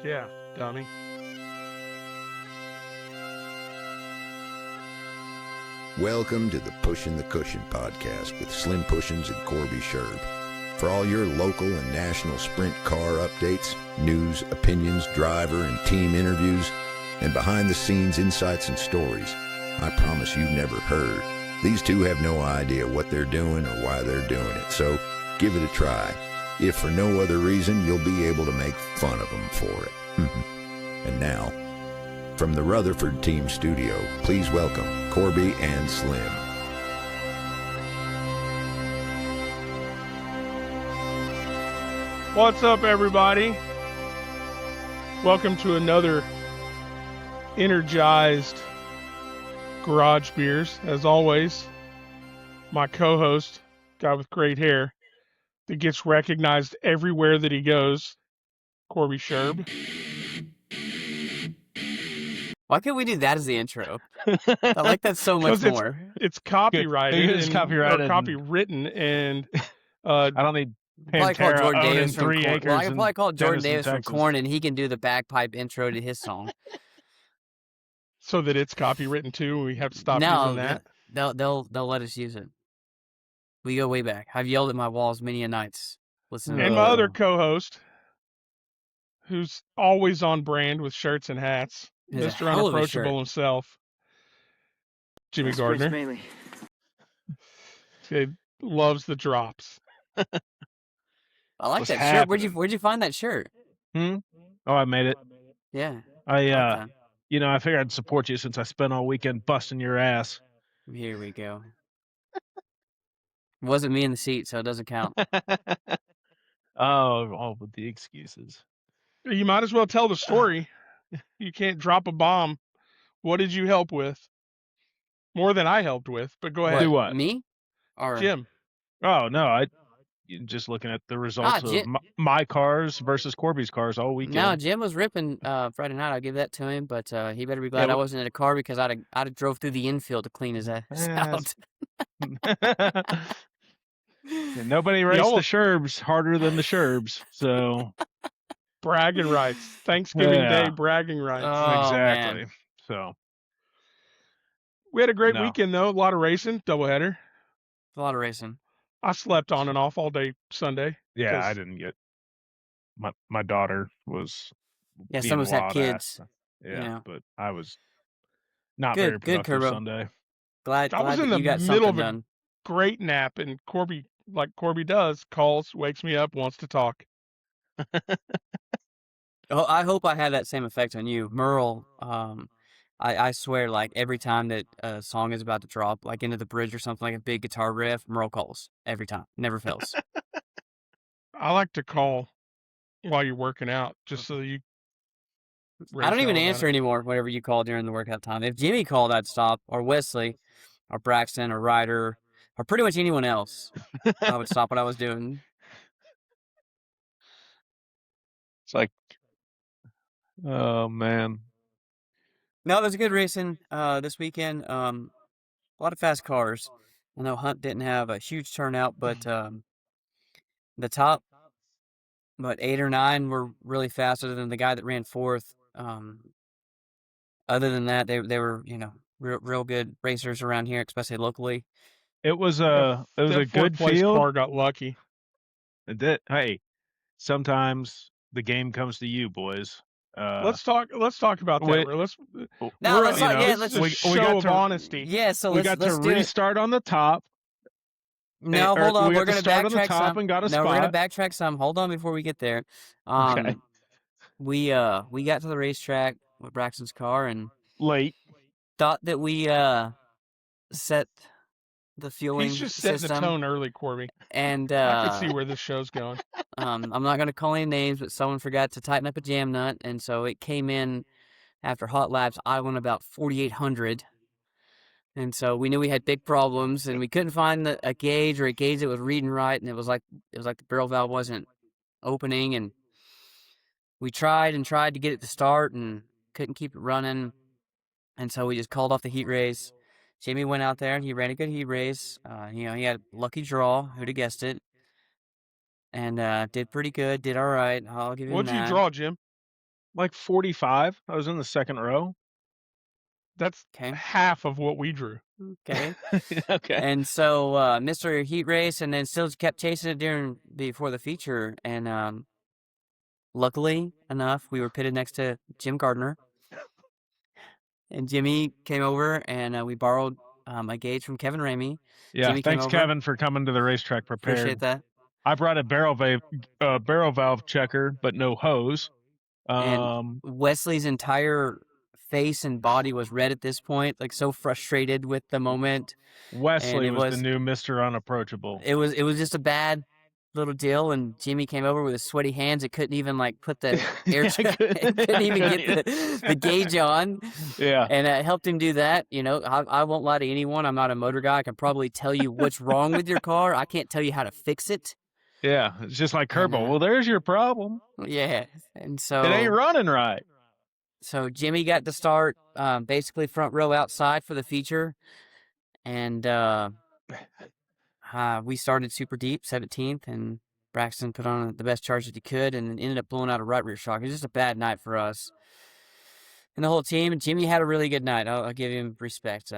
Yeah, dummy. Welcome to the Pushin' the Cushion podcast with Slim Pushins and Corby Sherb. For all your local and national sprint car updates, news, opinions, driver and team interviews, and behind-the-scenes insights and stories I promise you've never heard. These two have no idea what they're doing or why they're doing it, so give it a try. If for no other reason, you'll be able to make fun of them for it. And now, from the Rutherford Team Studio, please welcome Corby and Slim. What's up, everybody? Welcome to another energized Garage Beers. As always, my co-host, guy with great hair, that gets recognized everywhere that he goes, Corby Sherb. Why can't we do that as the intro? I like that so much more. It's copyrighted. It's copyrighted. Or copywritten, and I don't need Probably call Pantera Jordan owning Davis from 3 Korn. acres. Well, I can probably call Jordan Denison, Davis from Texas. Korn, and he can do the bagpipe intro to his song. so that it's copywritten too, and we have to stop No, using that. they'll let us use it. We go way back. I've yelled at my walls many a nights. Listen, And my other co-host, who's always on brand with shirts and hats, He has a Mr. hell of a shirt. Unapproachable himself, Jimmy Gardner. He loves the drops. I like What's that happening? shirt. Where'd you find that shirt? Oh, I made it. Yeah. I Okay. I figured I'd support you since I spent all weekend busting your ass. Here we go. It wasn't me in the seat, so it doesn't count. All with the excuses. You might as well tell the story. You can't drop a bomb. What did you help with? More than I helped with, but go ahead. Do what? Me? Or Jim. Oh no, just looking at the results of Jim- my cars versus Corby's cars all weekend. No, Jim was ripping Friday night. I'll give that to him, but he better be glad Yeah, I wasn't in a car because I'd have drove through the infield to clean his ass Yes. out. And nobody raced the Sherbs harder than the Sherbs, so Bragging rights. Thanksgiving Yeah. Day bragging rights. Oh, exactly. man. So We had a great No. weekend, though. A lot of racing, doubleheader. A lot of racing. I slept on and off all day Sunday. yeah, 'Cause- I didn't get my daughter was Yeah, being some of us have wild kids. ass. Yeah, Yeah. but I was not Good- very good, productive Kerbo. Sunday. Glad I was that in the you got middle something of a done. great nap, and Corby, like Corby does, calls, wakes me up, wants to talk. Oh, I hope I had that same effect on you. Merle, I swear, like, every time that a song is about to drop, like into the bridge or something, like a big guitar riff, Merle calls. Every time. Never fails. I like to call while you're working out, just so you. I don't even rage answer about it. anymore whenever you call during the workout time. If Jimmy called, I'd stop, or Wesley, or Braxton, or Ryder, or pretty much anyone else. I would stop what I was doing. It's like, oh man, No, there's good racing this weekend. A lot of fast cars. I know Hunt didn't have a huge turnout, but the top, 8 or 9 were really fast, other than the guy that ran fourth. Other than that, they were real good racers around here, especially locally. it was That a fourth good place field. car got lucky. Hey, sometimes the game comes to you, boys. Let's talk about that. wait- Let's. No, we're- let's you not- know, yeah, this let's- is a we show got of to- honesty. Yeah, so we let's got to do it. restart on the top. No, or hold on. we We're got to gonna start on the backtrack top some. and got a No, we're gonna spot. backtrack some. Hold on before we get there. Okay. We got to the racetrack with Braxton's car and Late. thought that we set the fueling He's just setting system. the tone early, Corby. And I can see where this show's going. I'm not gonna call any names, but someone forgot to tighten up a jam nut, and so it came in after hot laps idling about 4,800. And so we knew we had big problems, and we couldn't find a gauge that was reading right, and it was like the barrel valve wasn't opening, and we tried to get it to start and couldn't keep it running, and so we just called off the heat race. Jamie went out there and he ran a good heat race. He had a lucky draw. Who'd have guessed it? And did pretty good. Did all right. I'll give him What'd that. you draw, Jim? like 45. I was in the second row. That's Okay. half of what we drew. Okay. Okay. And so Mr. Heat Race, and then still kept chasing it before the feature, and luckily enough, we were pitted next to Jim Gardner, and Jimmy came over, and we borrowed a gauge from Kevin Ramey. Yeah. Jimmy came Thanks, over. Kevin, for coming to the racetrack prepared. Appreciate that. I brought a barrel valve checker, but no hose. And Wesley's entire face and body was red at this point, like so frustrated with the moment. Wesley and was the new Mr. Unapproachable. It was just a bad little deal, and Jimmy came over with his sweaty hands. It couldn't even like put the air couldn't even get the gauge on. Yeah. And it helped him do that. You know, I won't lie to anyone. I'm not a motor guy. I can probably tell you what's wrong with your car. I can't tell you how to fix it. Yeah, it's just like Kerbal. Well, there's your problem. Yeah, and so it ain't running right. So Jimmy got to start basically front row outside for the feature, and we started super deep, 17th, and Braxton put on the best charge that he could, and ended up blowing out a right rear shock. It was just a bad night for us and the whole team. Jimmy had a really good night. I'll give him respect.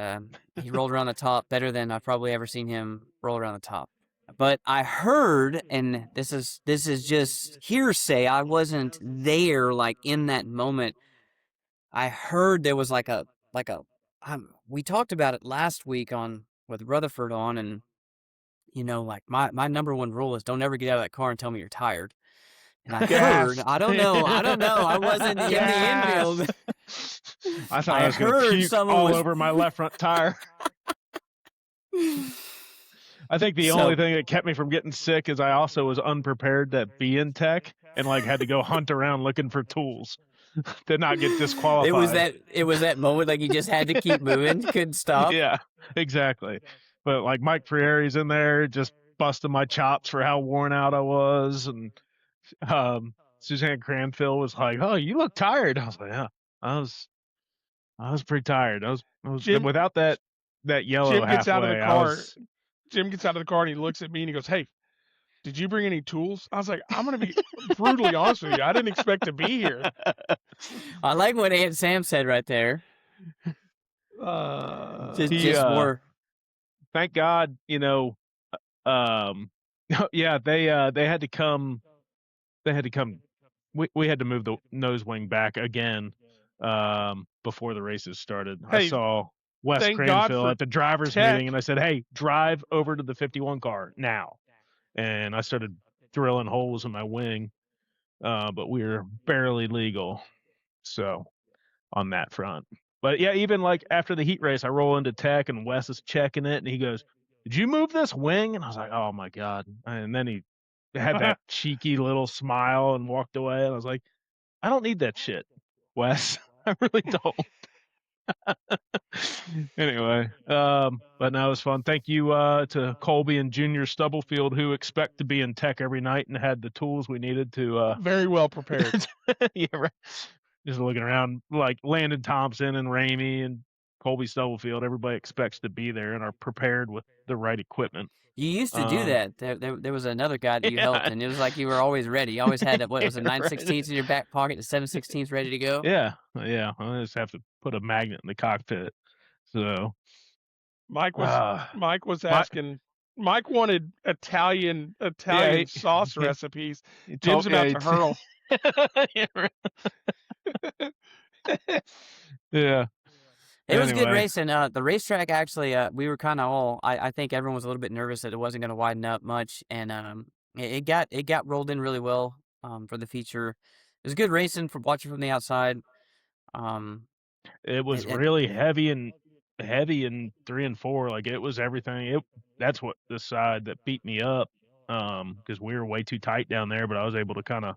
He rolled around the top better than I've probably ever seen him roll around the top. But I heard, and this is just hearsay, I wasn't there like in that moment. I heard there was we talked about it last week with Rutherford on, and you know, like my number one rule is don't ever get out of that car and tell me you're tired. And I heard, I don't know, I wasn't in the infield. I thought I was going to puke all over my left front tire. I think the only thing that kept me from getting sick is I also was unprepared to be in tech and like had to go hunt around looking for tools. Did not get disqualified. It was that moment like you just had to keep moving, couldn't stop. Yeah, exactly. But like Mike Frieri's in there just busting my chops for how worn out I was, and Suzanne Cranfield was like, "Oh, you look tired." I was like, "Yeah, I was pretty tired. I was Jim, without that yellow Jim gets halfway, out of the car. Jim gets out of the car and he looks at me and he goes, "Hey, did you bring any tools?" I was like, "I'm going to be brutally honest with you. I didn't expect to be here." I like what Aunt Sam said right there. Just more. Thank God, you know. Yeah, they had to come. They had to come. We had to move the nose wing back again before the races started. Hey, I saw Wes Cranfield at the drivers' meeting, and I said, "Hey, drive over to the 51 car now." And I started drilling holes in my wing, but we were barely legal, so on that front. But yeah, even like after the heat race, I roll into tech and Wes is checking it, and he goes, "Did you move this wing?" And I was like, "Oh my God!" And then he had that cheeky little smile and walked away. And I was like, "I don't need that shit, Wes. I really don't." Anyway, but no, it was fun. Thank you to Colby and Junior Stubblefield, who expect to be in tech every night and had the tools we needed to. Very well prepared. Yeah, right. Just looking around, like Landon Thompson and Ramey and Colby Stubblefield, everybody expects to be there and are prepared with the right equipment. You used to do that. There was another guy that you helped, and it was like you were always ready. You always had what was it, 9/16 in your back pocket, the 7/16 ready to go. Yeah. I just have to put a magnet in the cockpit. So Mike was asking. Mike wanted Italian sauce recipes. Jim's about to hurl. Yeah. It was good racing. The racetrack actually, we were kind of I think everyone was a little bit nervous that it wasn't going to widen up much, and it got rolled in really well for the feature. It was good racing for watching from the outside. It was really heavy in 3 and 4. Like it was everything. That's what the side that beat me up because we were way too tight down there. But I was able to kind of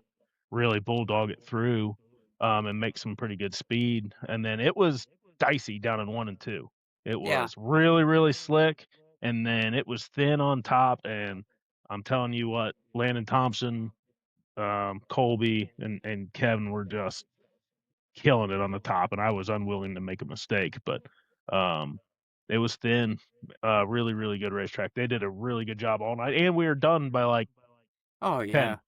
really bulldog it through and make some pretty good speed. And then it was dicey down in 1 and 2. It was really, really slick, and then it was thin on top. And I'm telling you what, Landon Thompson, Colby, and Kevin were just killing it on the top, and I was unwilling to make a mistake. But it was thin, really, really good racetrack. They did a really good job all night, and we were done by like 10.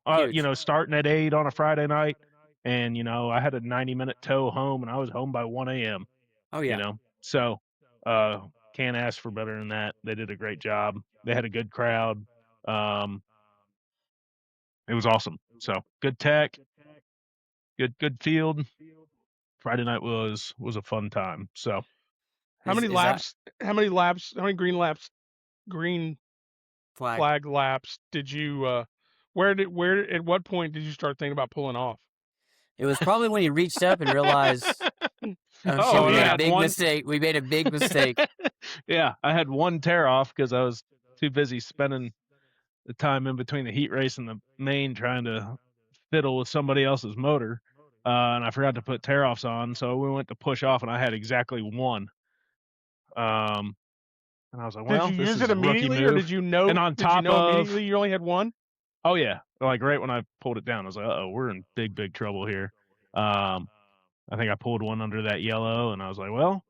Huge. Starting at 8 on a Friday night, And, I had a 90-minute tow home, and I was home by 1 a.m., Oh yeah. So, can't ask for better than that. They did a great job. They had a good crowd. Um, it was awesome. So, good tech, good field. Friday night was a fun time. So, How many Is that laps? How many laps? How many green laps? Green flag? flag laps did you? Where? At what point did you start thinking about pulling off? It was probably when you reached up and realized, oh shit, oh, we and I made a had big one. mistake. We made a big mistake. Yeah, I had one tear off because I was too busy spending the time in between the heat race and the main trying to fiddle with somebody else's motor. And I forgot to put tear offs on, so we went to push off, and I had exactly one. Um, and I was like, Did "Well, you this use is it a rookie immediately, or move." did you And know? on Did you top know of, immediately you only had one? oh yeah, like right when I pulled it down, I was like, "Uh oh, we're in big trouble here." Um, I think I pulled one under that yellow, and I was like, "Well,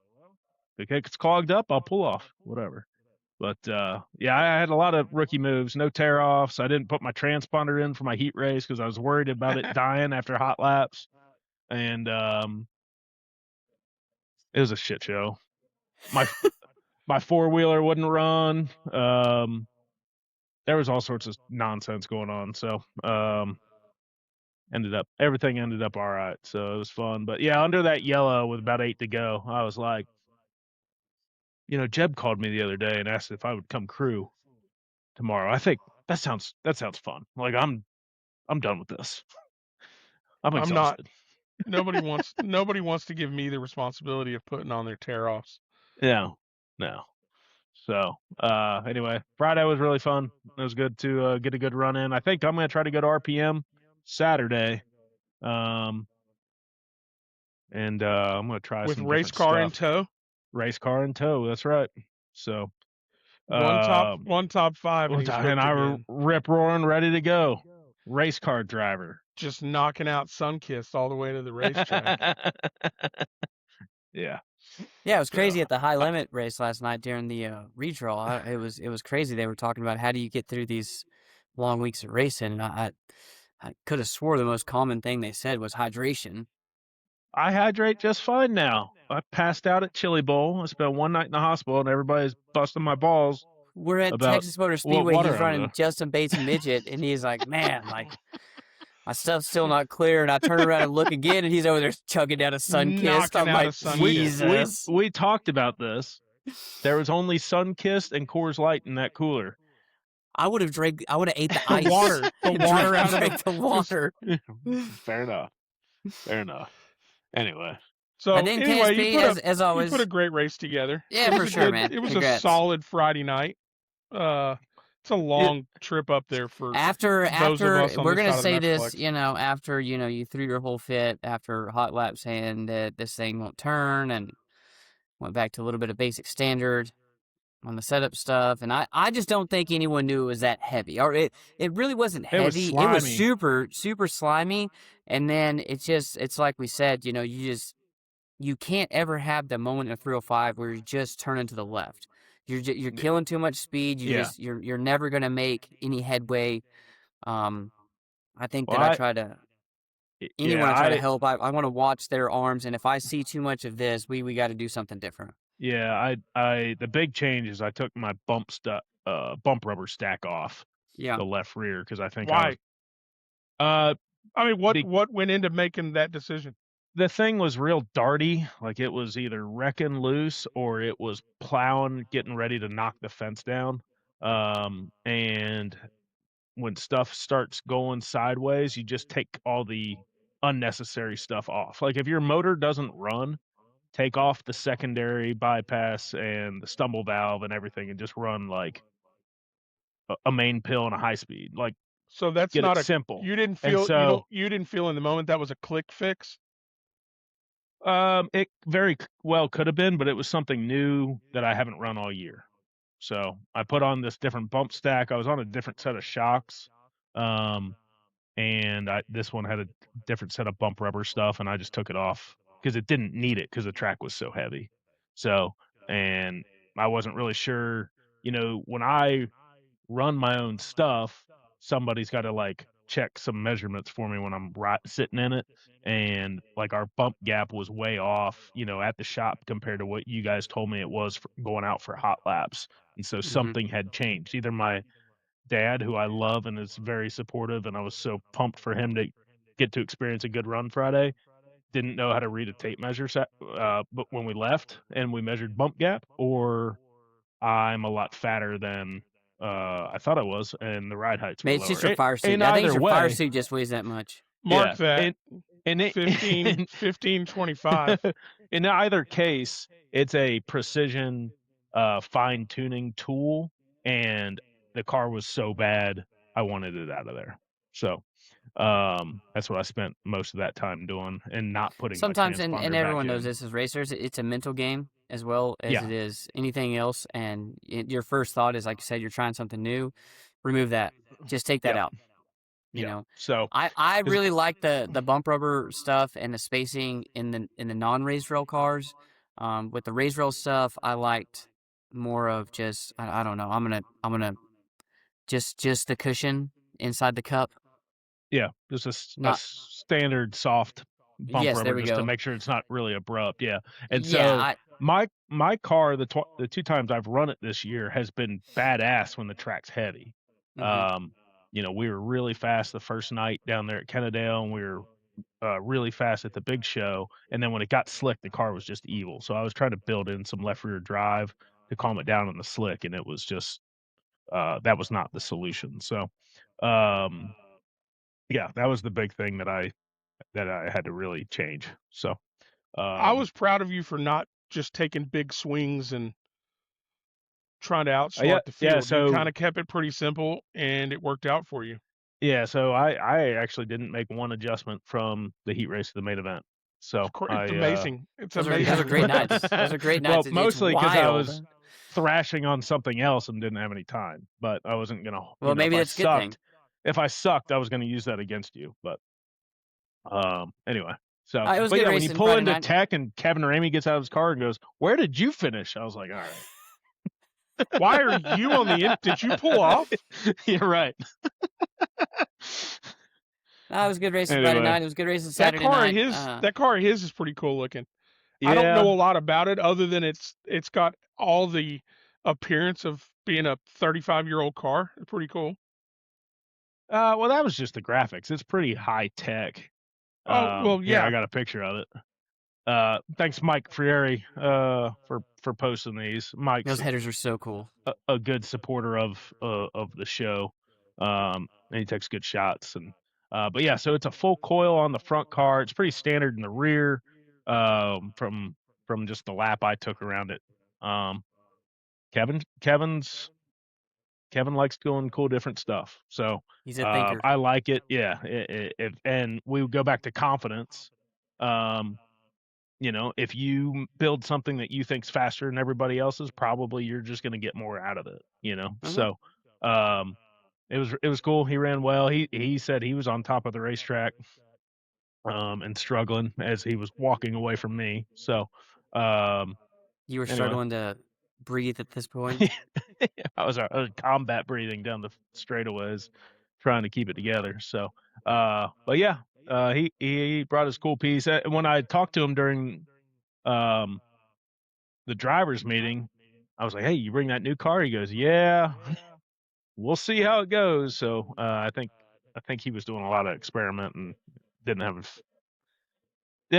if it gets clogged up, I'll pull off, whatever." But yeah, I had a lot of rookie moves, no tear offs. I didn't put my transponder in for my heat race because I was worried about it dying after hot laps, and it was a shit show. My my four wheeler wouldn't run. There was all sorts of nonsense going on. So everything ended up all right. So it was fun. But yeah, under that yellow with about 8 to go, I was like, Jeb called me the other day and asked if I would come crew tomorrow. I think that sounds fun. Like I'm done with this. I'm I'm not. exhausted. Nobody wants to give me the responsibility of putting on their tear offs. No, no. So anyway, Friday was really fun. It was good to get a good run in. I think I'm gonna try to go to RPM Saturday. And I'm gonna try With some race different car in stuff. tow, Race car in tow. That's right. So, one top um, one top five, and he's and hooked I again. rip roaring, ready to go. Race car driver. Just knocking out Sunkist all the way to the racetrack. Yeah. Yeah, it was So, crazy at the high limit race last night during the redraw. It was crazy. They were talking about how do you get through these long weeks of racing, and I could have swore the most common thing they said was hydration. I hydrate just fine now. I passed out at Chili Bowl. I spent one night in the hospital, and everybody's busting my balls We're at about Texas Motor what Speedway. water He's I'm running doing. Justin Bates midget, and he's like, "Man, like my stuff's still not clear." And I turn around and look again, and he's over there chugging down a Sunkist. Knocking I'm out like, a Sunkist. Jesus. We talked about this. There was only Sunkist and Coors Light in that cooler. I would have ate the The ice. water, the and water out of drank the water. Fair enough. Fair enough. Anyway, So And then anyway, KSP, as you always. put a great race together. Yeah, It was for a sure, good. man. It was a Congrats. solid Friday night. It's a long trip up there for After those of us on we're this gonna side of say the this, Metroplex. after you threw your whole fit after hot lap saying that this thing won't turn and went back to a little bit of basic standard on the setup stuff, and I just don't think anyone knew it was that heavy, or it really wasn't it was heavy. It was slimy. super slimy, and then it's like we said, you can't ever have the moment in 305 where you just turn into the left. You're killing too much speed. Yeah. You're never gonna make any headway. I think Well, that I try to anyone I try to I help. I want to watch their arms, and if I see too much of this, we got to do something different. the big change is I took my bump rubber stack off Yeah. the left rear because I think Why? I I mean, be- what went into making that decision? the thing was real darty, like it was either wrecking loose or it was plowing, getting ready to knock the fence down. And when stuff starts going sideways, you just take all the unnecessary stuff off. Like if your motor doesn't run, take off the secondary bypass and the stumble valve and everything and just run like a main pill and a high speed. Like So that's get not it a. simple. You didn't And feel so you didn't feel in the moment that was a click fix. it very well could have been, but it was something new that I haven't run all year. So I put on this different bump stack. I was on a different set of shocks. And this one had a different set of bump rubber stuff, and I just took it off because it didn't need it because the track was so heavy. So, and I wasn't really sure, when I run my own stuff, somebody's got to like check some measurements for me when I'm sitting in it, and like our bump gap was way off, at the shop compared to what you guys told me it was for going out for hot laps. And so Mhm. something had changed. Either my dad, who I love and is very supportive, and I was so pumped for him to get to experience a good run Friday, didn't know how to read a tape measure but when we left and we measured bump gap, or I'm a lot fatter than I thought I was, and the ride heights were Maybe it's lower. just your fire suit. In I think it's either your fire way, suit just weighs that much. Mark yeah, that. and it, 1525. in either case, it's a precision fine tuning tool, and the car was so bad I wanted it out of there. So that's what I spent most of that time doing, and not putting my Sometimes, and transponder back everyone knows in. this as racers, it's a mental game as well as Yeah. it is anything else. And your first thought is, like you said, you're trying something new. Remove that. Just take that Yeah. out. You Yeah. know, So I 'cause- really like the bump rubber stuff and the spacing in the non-raised rail cars. With the raised rail stuff, I liked more of just I don't know. I'm gonna just the cushion inside the cup. yeah, just a Not standard soft bump yes, there rubber we just to go. make sure it's not really abrupt. Yeah. And Yeah, so my car, the two times I've run it this year, has been badass when the track's heavy. mhm. We were really fast the first night down there at Kennedale, and we were really fast at the big show. And then when it got slick, the car was just evil. So I was trying to build in some left rear drive to calm it down on the slick, and it was just that was not the solution. So, um, yeah, that was the big thing that I had to really change. So, I was proud of you for not just taking big swings and trying to yeah, outsmart the yeah. field. You So kind of kept it pretty simple, and it worked out for you. yeah, so I actually didn't make one adjustment from the heat race to the main event. So It's I amazing. It's Those are amazing. great nights. Those are great well, nights. It's mostly because I wild. was thrashing on something else and didn't have any time. But I wasn't gonna, Well, maybe that's a good thing. if I sucked, I was gonna use that against you. But anyway. So, It was but good yeah, when you racing pull Friday into night. tech and Kevin Ramey gets out of his car and goes, "Where did you finish?" I was like, "All right." Why are you on the did you pull off? You're right. It was good racing Anyway. Friday night. It was good racing That Saturday car night. of his, that car of his is pretty cool looking. Yeah. I don't know a lot about it other than it's got all the appearance of being a 35-year-old car. It's pretty cool. Well, that was just the graphics. It's pretty high tech. Oh, well, Here, yeah. I got a picture of it. Thanks, Mike Frieri, for posting these. Mike's Those headers are so cool. a good supporter of the show, and he takes good shots. And but yeah, so it's a full coil on the front car. It's pretty standard in the rear, from just the lap I took around it. Kevin likes doing cool different stuff. So He's a thinker. I like it. Yeah. And we go back to confidence. If you build something that you think's faster than everybody else's, probably you're just going to get more out of it, Mhm. So, it was cool. He ran well. He said he was on top of the racetrack, and struggling as he was walking away from me. So, You were anyway. struggling to breathe at this point. I was combat breathing down the straightaways, trying to keep it together. So, but yeah, he brought his cool piece. When I talked to him during the drivers meeting, I was like, "Hey, you bring that new car?" He goes, "Yeah, we'll see how it goes." So I think he was doing a lot of experiment and didn't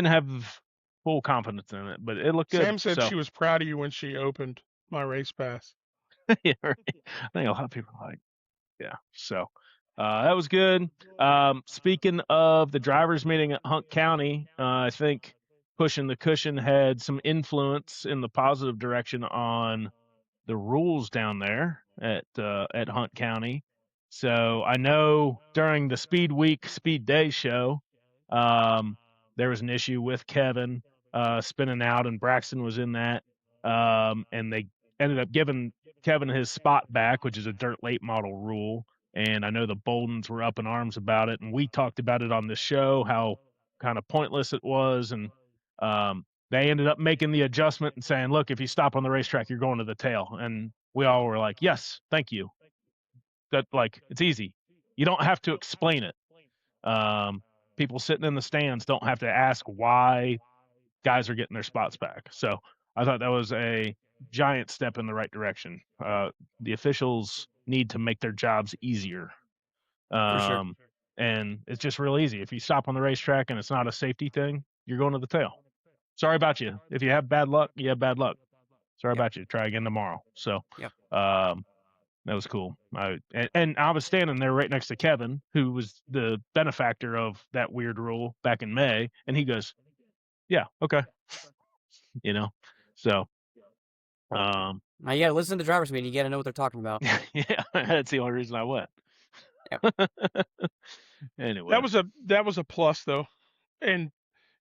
have full confidence in it, but it looked good. Sam said so. she was proud of you when she opened my race pass. Yeah, right. I think a lot of people are like, yeah. So that was good. Speaking of the drivers meeting at Hunt County, I think pushing the cushion had some influence in the positive direction on the rules down there at Hunt County. So I know during the Speed Day show, there was an issue with Kevin spinning out, and Braxton was in that, and they ended up giving Kevin his spot back, which is a dirt late model rule. And I know the Boldens were up in arms about it, and we talked about it on the show, how kind of pointless it was, and they ended up making the adjustment and saying, "Look, if you stop on the racetrack, you're going to the tail." And we all were like, "Yes, thank you." That it's easy. you don't have to explain it. People sitting in the stands don't have to ask why guys are getting their spots back. So I thought that was a giant step in the right direction. The officials need to make their jobs easier. For sure. And it's just real easy. If you stop on the racetrack and it's not a safety thing, you're going to the tail. Sorry about you. If you have bad luck, you have bad luck. Sorry Yep. about you. Try again tomorrow. So, Yep. that was cool. And I was standing there right next to Kevin, who was the benefactor of that weird rule back in May, and he goes, "Yeah, okay," you know. So, Now you gotta listen to the driver's meeting. You gotta know what they're talking about. yeah, that's the only reason I went. Yep. Anyway, that was a plus though, and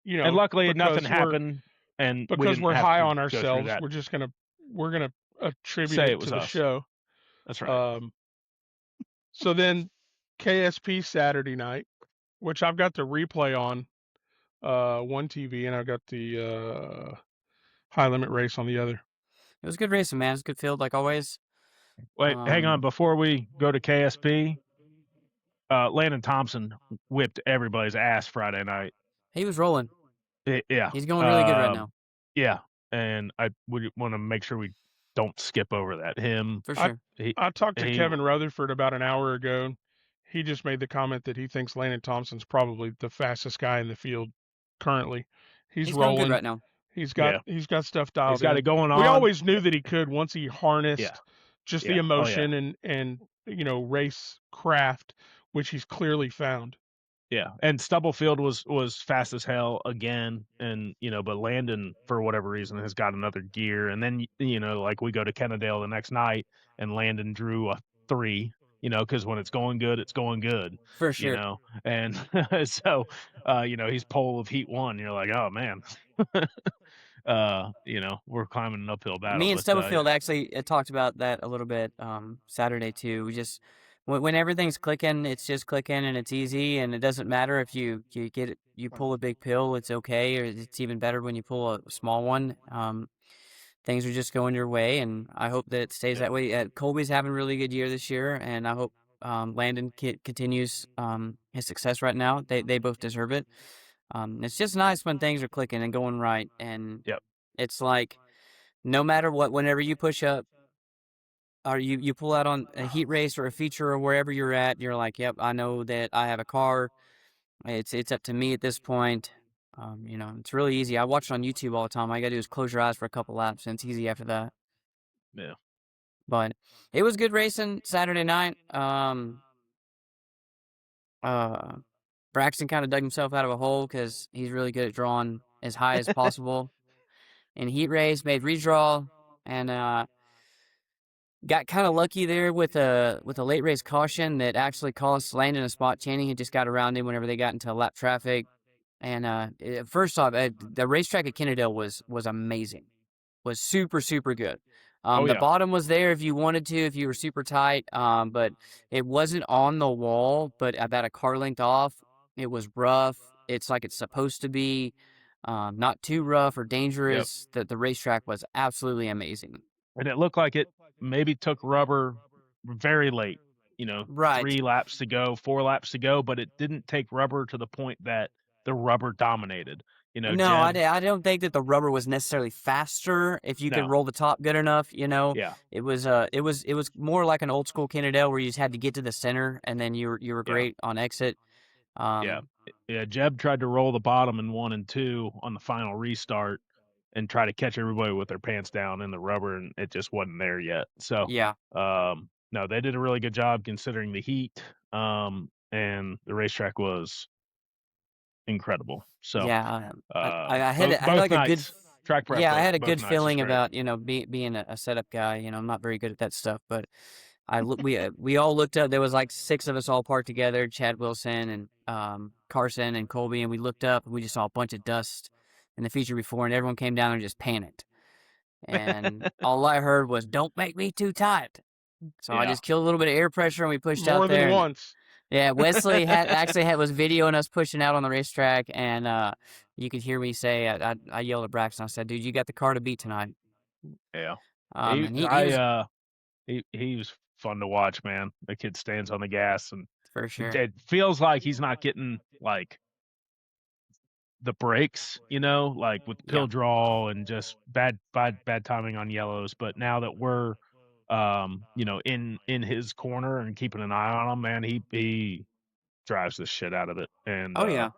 and luckily nothing because happened, and we because didn't we're have high to on go through ourselves. that. We're gonna attribute Say it it was to the us. show. That's right. So then KSP Saturday night, which I've got the replay on one TV, and I've got the high limit race on the other. It was good racing, man. It was a good field like always. Wait, hang on. Before we go to KSP, Landon Thompson whipped everybody's ass Friday night. He was rolling. Yeah. He's going really good right now. Yeah, and I would want to make sure we don't skip over that. For sure. I talked to Kevin Rutherford about an hour ago. And he just made the comment that he thinks Landon Thompson's probably the fastest guy in the field currently. He's rolling going good right now. He's got stuff dialed He's got in. it going on. We always knew that he could once he harnessed just the Yeah. emotion and race craft, which he's clearly found. Yeah, and Stubblefield was fast as hell again, and but Landon for whatever reason has got another gear, and then like we go to Kennedale the next night, and Landon drew a 3, because when it's going good, it's going good, For sure. And so he's pole of heat 1. You're like, oh man, we're climbing an uphill battle. Me and Stubblefield actually talked about that a little bit Saturday too. We just when everything's clicking, it's just clicking and it's easy, and it doesn't matter if you get it, you pull a big pill, it's okay, or it's even better when you pull a small one. Things are just going your way, and I hope that it stays that way. Colby's having a really good year this year, and I hope Landon continues his success right now. They both deserve it. It's just nice when things are clicking and going right, and it's like no matter what, whenever you push up or you pull out on a heat race or a feature or wherever you're at, you're like, yep, I know that I have a car. It's up to me at this point. It's really easy. I watch it on YouTube all the time. All you gotta do is close your eyes for a couple laps, and it's easy after that. Yeah. But it was good racing Saturday night. Braxton kind of dug himself out of a hole because he's really good at drawing as high as possible. In heat race, made redraw, and got kind of lucky there with a late race caution that actually cost Landon a spot. Channing had just got around him whenever they got into lap traffic. And first off, the racetrack at Kennedale was amazing. Was super, super good. The bottom was there if you wanted to, if you were super tight, but it wasn't on the wall, but about a car length off. It was rough. It's like it's supposed to be, not too rough or dangerous. The racetrack was absolutely amazing. And it looked like it maybe took rubber very late, Right. 3 laps to go, 4 laps to go, but it didn't take rubber to the point that the rubber dominated. No, I don't think that the rubber was necessarily faster if you could roll the top good enough. Yeah. It was more like an old school Kennedale where you just had to get to the center and then you were great on exit. Jeb tried to roll the bottom in 1 and 2 on the final restart and try to catch everybody with their pants down in the rubber, and it just wasn't there yet. So no, they did a really good job considering the heat, and the racetrack was incredible. So I had like nights, a good track prep. I had a good feeling about being a setup guy. I'm not very good at that stuff, but we all looked up. There was like 6 of us all parked together: Chad Wilson and Carson and Colby, and we looked up and we just saw a bunch of dust in the feature before, and everyone came down and just panicked. And all I heard was, "Don't make me too tight." So I just killed a little bit of air pressure, and we pushed out there. More than once. Yeah, Wesley was videoing us pushing out on the racetrack, and you could hear me say, I yelled at Braxton. I said, "Dude, you got the car to beat tonight." Yeah. And he was fun to watch, man. The kid stands on the gas and For sure. It feels like he's not getting like the breaks, like with Yeah. pill draw and just bad timing on yellows. But now that we're in his corner and keeping an eye on him, man, he drives the shit out of it, and Oh yeah.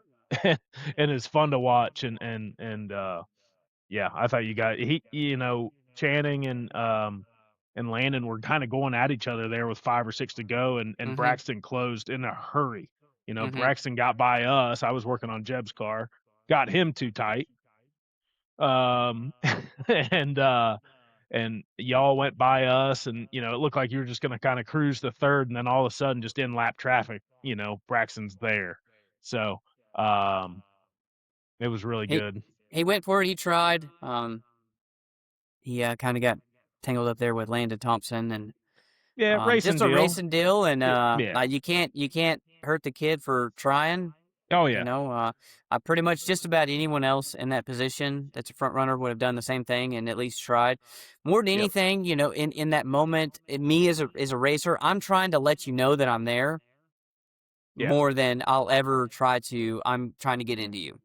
and it's fun to watch. And yeah, I thought Channing and Landon were kind of going at each other there with 5 or 6 to go, and Mhm. Braxton closed in a hurry. Mhm. Braxton got by us. I was working on Jeb's car, got him too tight. And and y'all went by us, and it looked like you were just going to kind of cruise the third, and then all of a sudden, just in lap traffic, Braxton's there. So it was really He good. he went for it. He tried. He kind of got tangled up there with Landon Thompson, and Yeah, racing just a deal. racing deal. And Yeah. you can't hurt the kid for trying. Oh You yeah. know, I pretty much just about anyone else in that position that's a front runner would have done the same thing and at least tried. More than Yep. anything, in that moment, me as a racer, I'm trying to let you know that I'm there Yeah. more than I'll ever try to. I'm trying to get into you.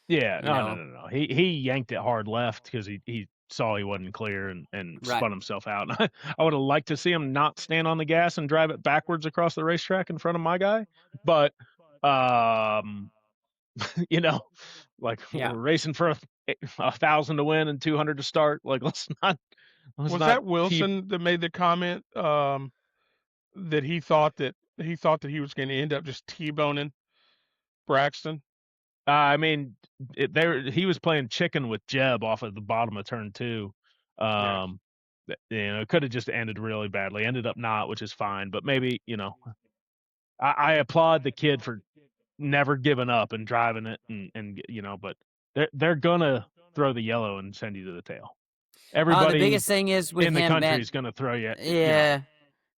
Yeah. You No, no, know, no, no. He yanked it hard left because he saw he wasn't clear, and right? spun himself out. I would have liked to see him not stand on the gas and drive it backwards across the racetrack in front of my guy, but um, you know, like Yeah. we're racing for 1,000 to win and 200 to start. Like let's Was not that keep. Wilson that made the comment that he thought that he was going to end up just T-boning Braxton? I mean, he was playing chicken with Jeb off at the bottom of turn 2. Yeah. Um, it could have just ended really badly. Ended up not, which is fine. But maybe, I applaud the kid for never giving up and driving it, and but they're gonna throw the yellow and send you to the tail. The Everybody biggest thing is with in the him, country man. is gonna throw you, Yeah,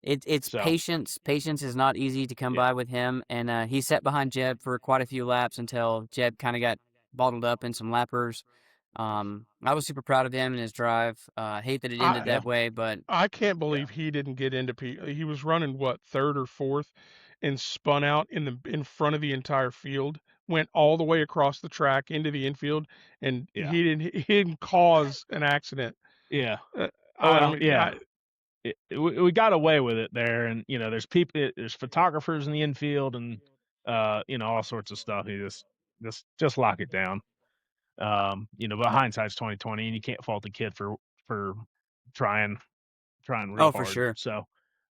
it's So patience. Patience is not easy to come yeah, by with him, and he sat behind Jeb for quite a few laps until Jeb kind of got bottled up in some lappers. I was super proud of him and his drive. Hate that it ended I yeah, that way, but I can't yeah, believe he didn't get into he was running what, third or fourth, and spun out in front of the entire field, went all the way across the track into the infield, and yeah, he didn't cause an accident. yeah. Oh I well, mean, yeah. We got away with it there, and there's people, there's photographers in the infield, and all sorts of stuff. You just lock it down. But hindsight's 2020, and you can't fault the kid for trying real oh, for hard. sure. So,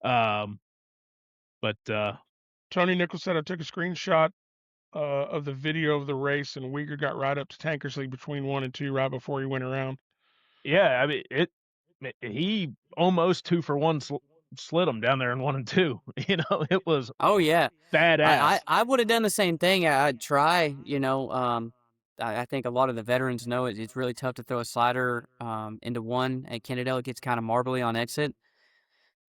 um, but Tony Nichols said I took a screenshot of the video of the race, and Uyghur got right up to Tankersley between 1 and 2 right before he went around. yeah, I mean he almost 2-for-1 slid him down there in 1 and 2. It was Oh yeah, I badass. I, I would have done the same thing. I'd try. I think a lot of the veterans know it's really tough to throw a slider into one at Kennedale. It gets kind of marbly on exit.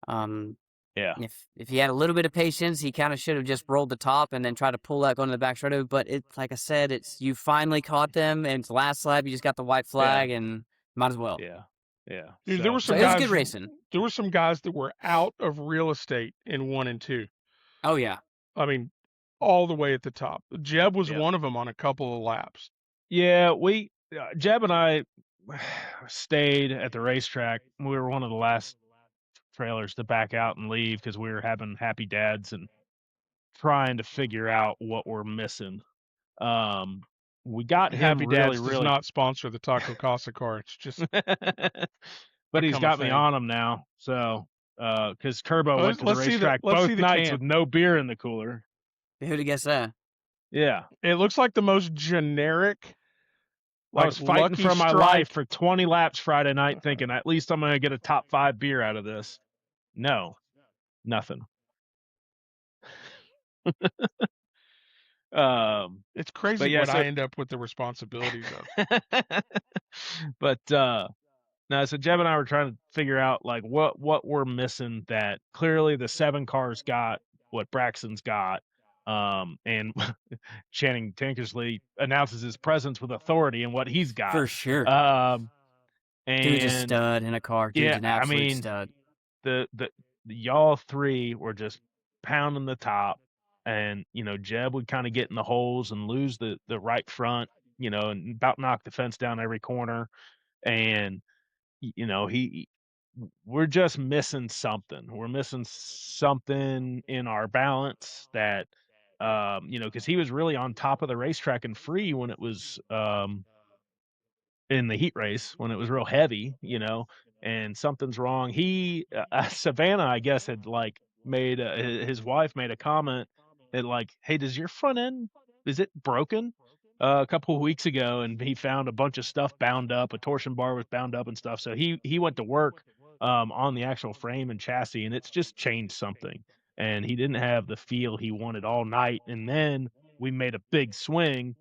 Um, Yeah, if he had a little bit of patience, he kind of should have just rolled the top and then tried to pull that going to the back straightaway. But like I said, it's you finally caught them, and it's last lap. You just got the white yeah, flag, and might as well. yeah, yeah. Dude, there were So some it was guys. good racing. There were some guys that were out of real estate in 1 and 2. Oh yeah, I mean, all the way at the top. Jeb was Yeah. one of them on a couple of laps. Yeah, Jeb and I stayed at the racetrack. We were one of the last trailers to back out and leave because we were having happy dads and trying to figure out what we're missing. We got him Happy really, Dads does really, not sponsor the Taco Casa car. It's just but he's become a got me thing. on him now. So, because Kerbo went to the Let's see racetrack let's see both the nights can. with no beer in the cooler. who'd have guessed that? Yeah. It looks like the most generic, I like was fighting Lucky for my life Strike. for 20 laps Friday night, thinking at least I'm going to get a top 5 beer out of this. No, nothing. It's But crazy yeah, what so I end up with the responsibilities of. but no, so Jeb and I were trying to figure out like what we're missing that clearly the 7 cars got what Braxton's got. And Channing Tankersley announces his presence with authority and what he's got. For sure. Um, Dude's a and stud in a car. Dude's yeah, an I absolute mean stud. the y'all 3 were just pounding the top. and Jeb would kind of get in the holes and lose the right front, and about knock the fence down every corner, and he we're just missing something. We're missing something in our balance that, because he was really on top of the racetrack and free when it was in the heat race when it was real heavy, and something's wrong. Savannah, I guess, had like made his wife made a comment that like, "Hey, does your front end is it broken?" A couple of weeks ago, and he found a bunch of stuff bound up. A torsion bar was bound up and stuff. So he went to work on the actual frame and chassis, and it's just changed something. And he didn't have the feel he wanted all night. And then we made a big swing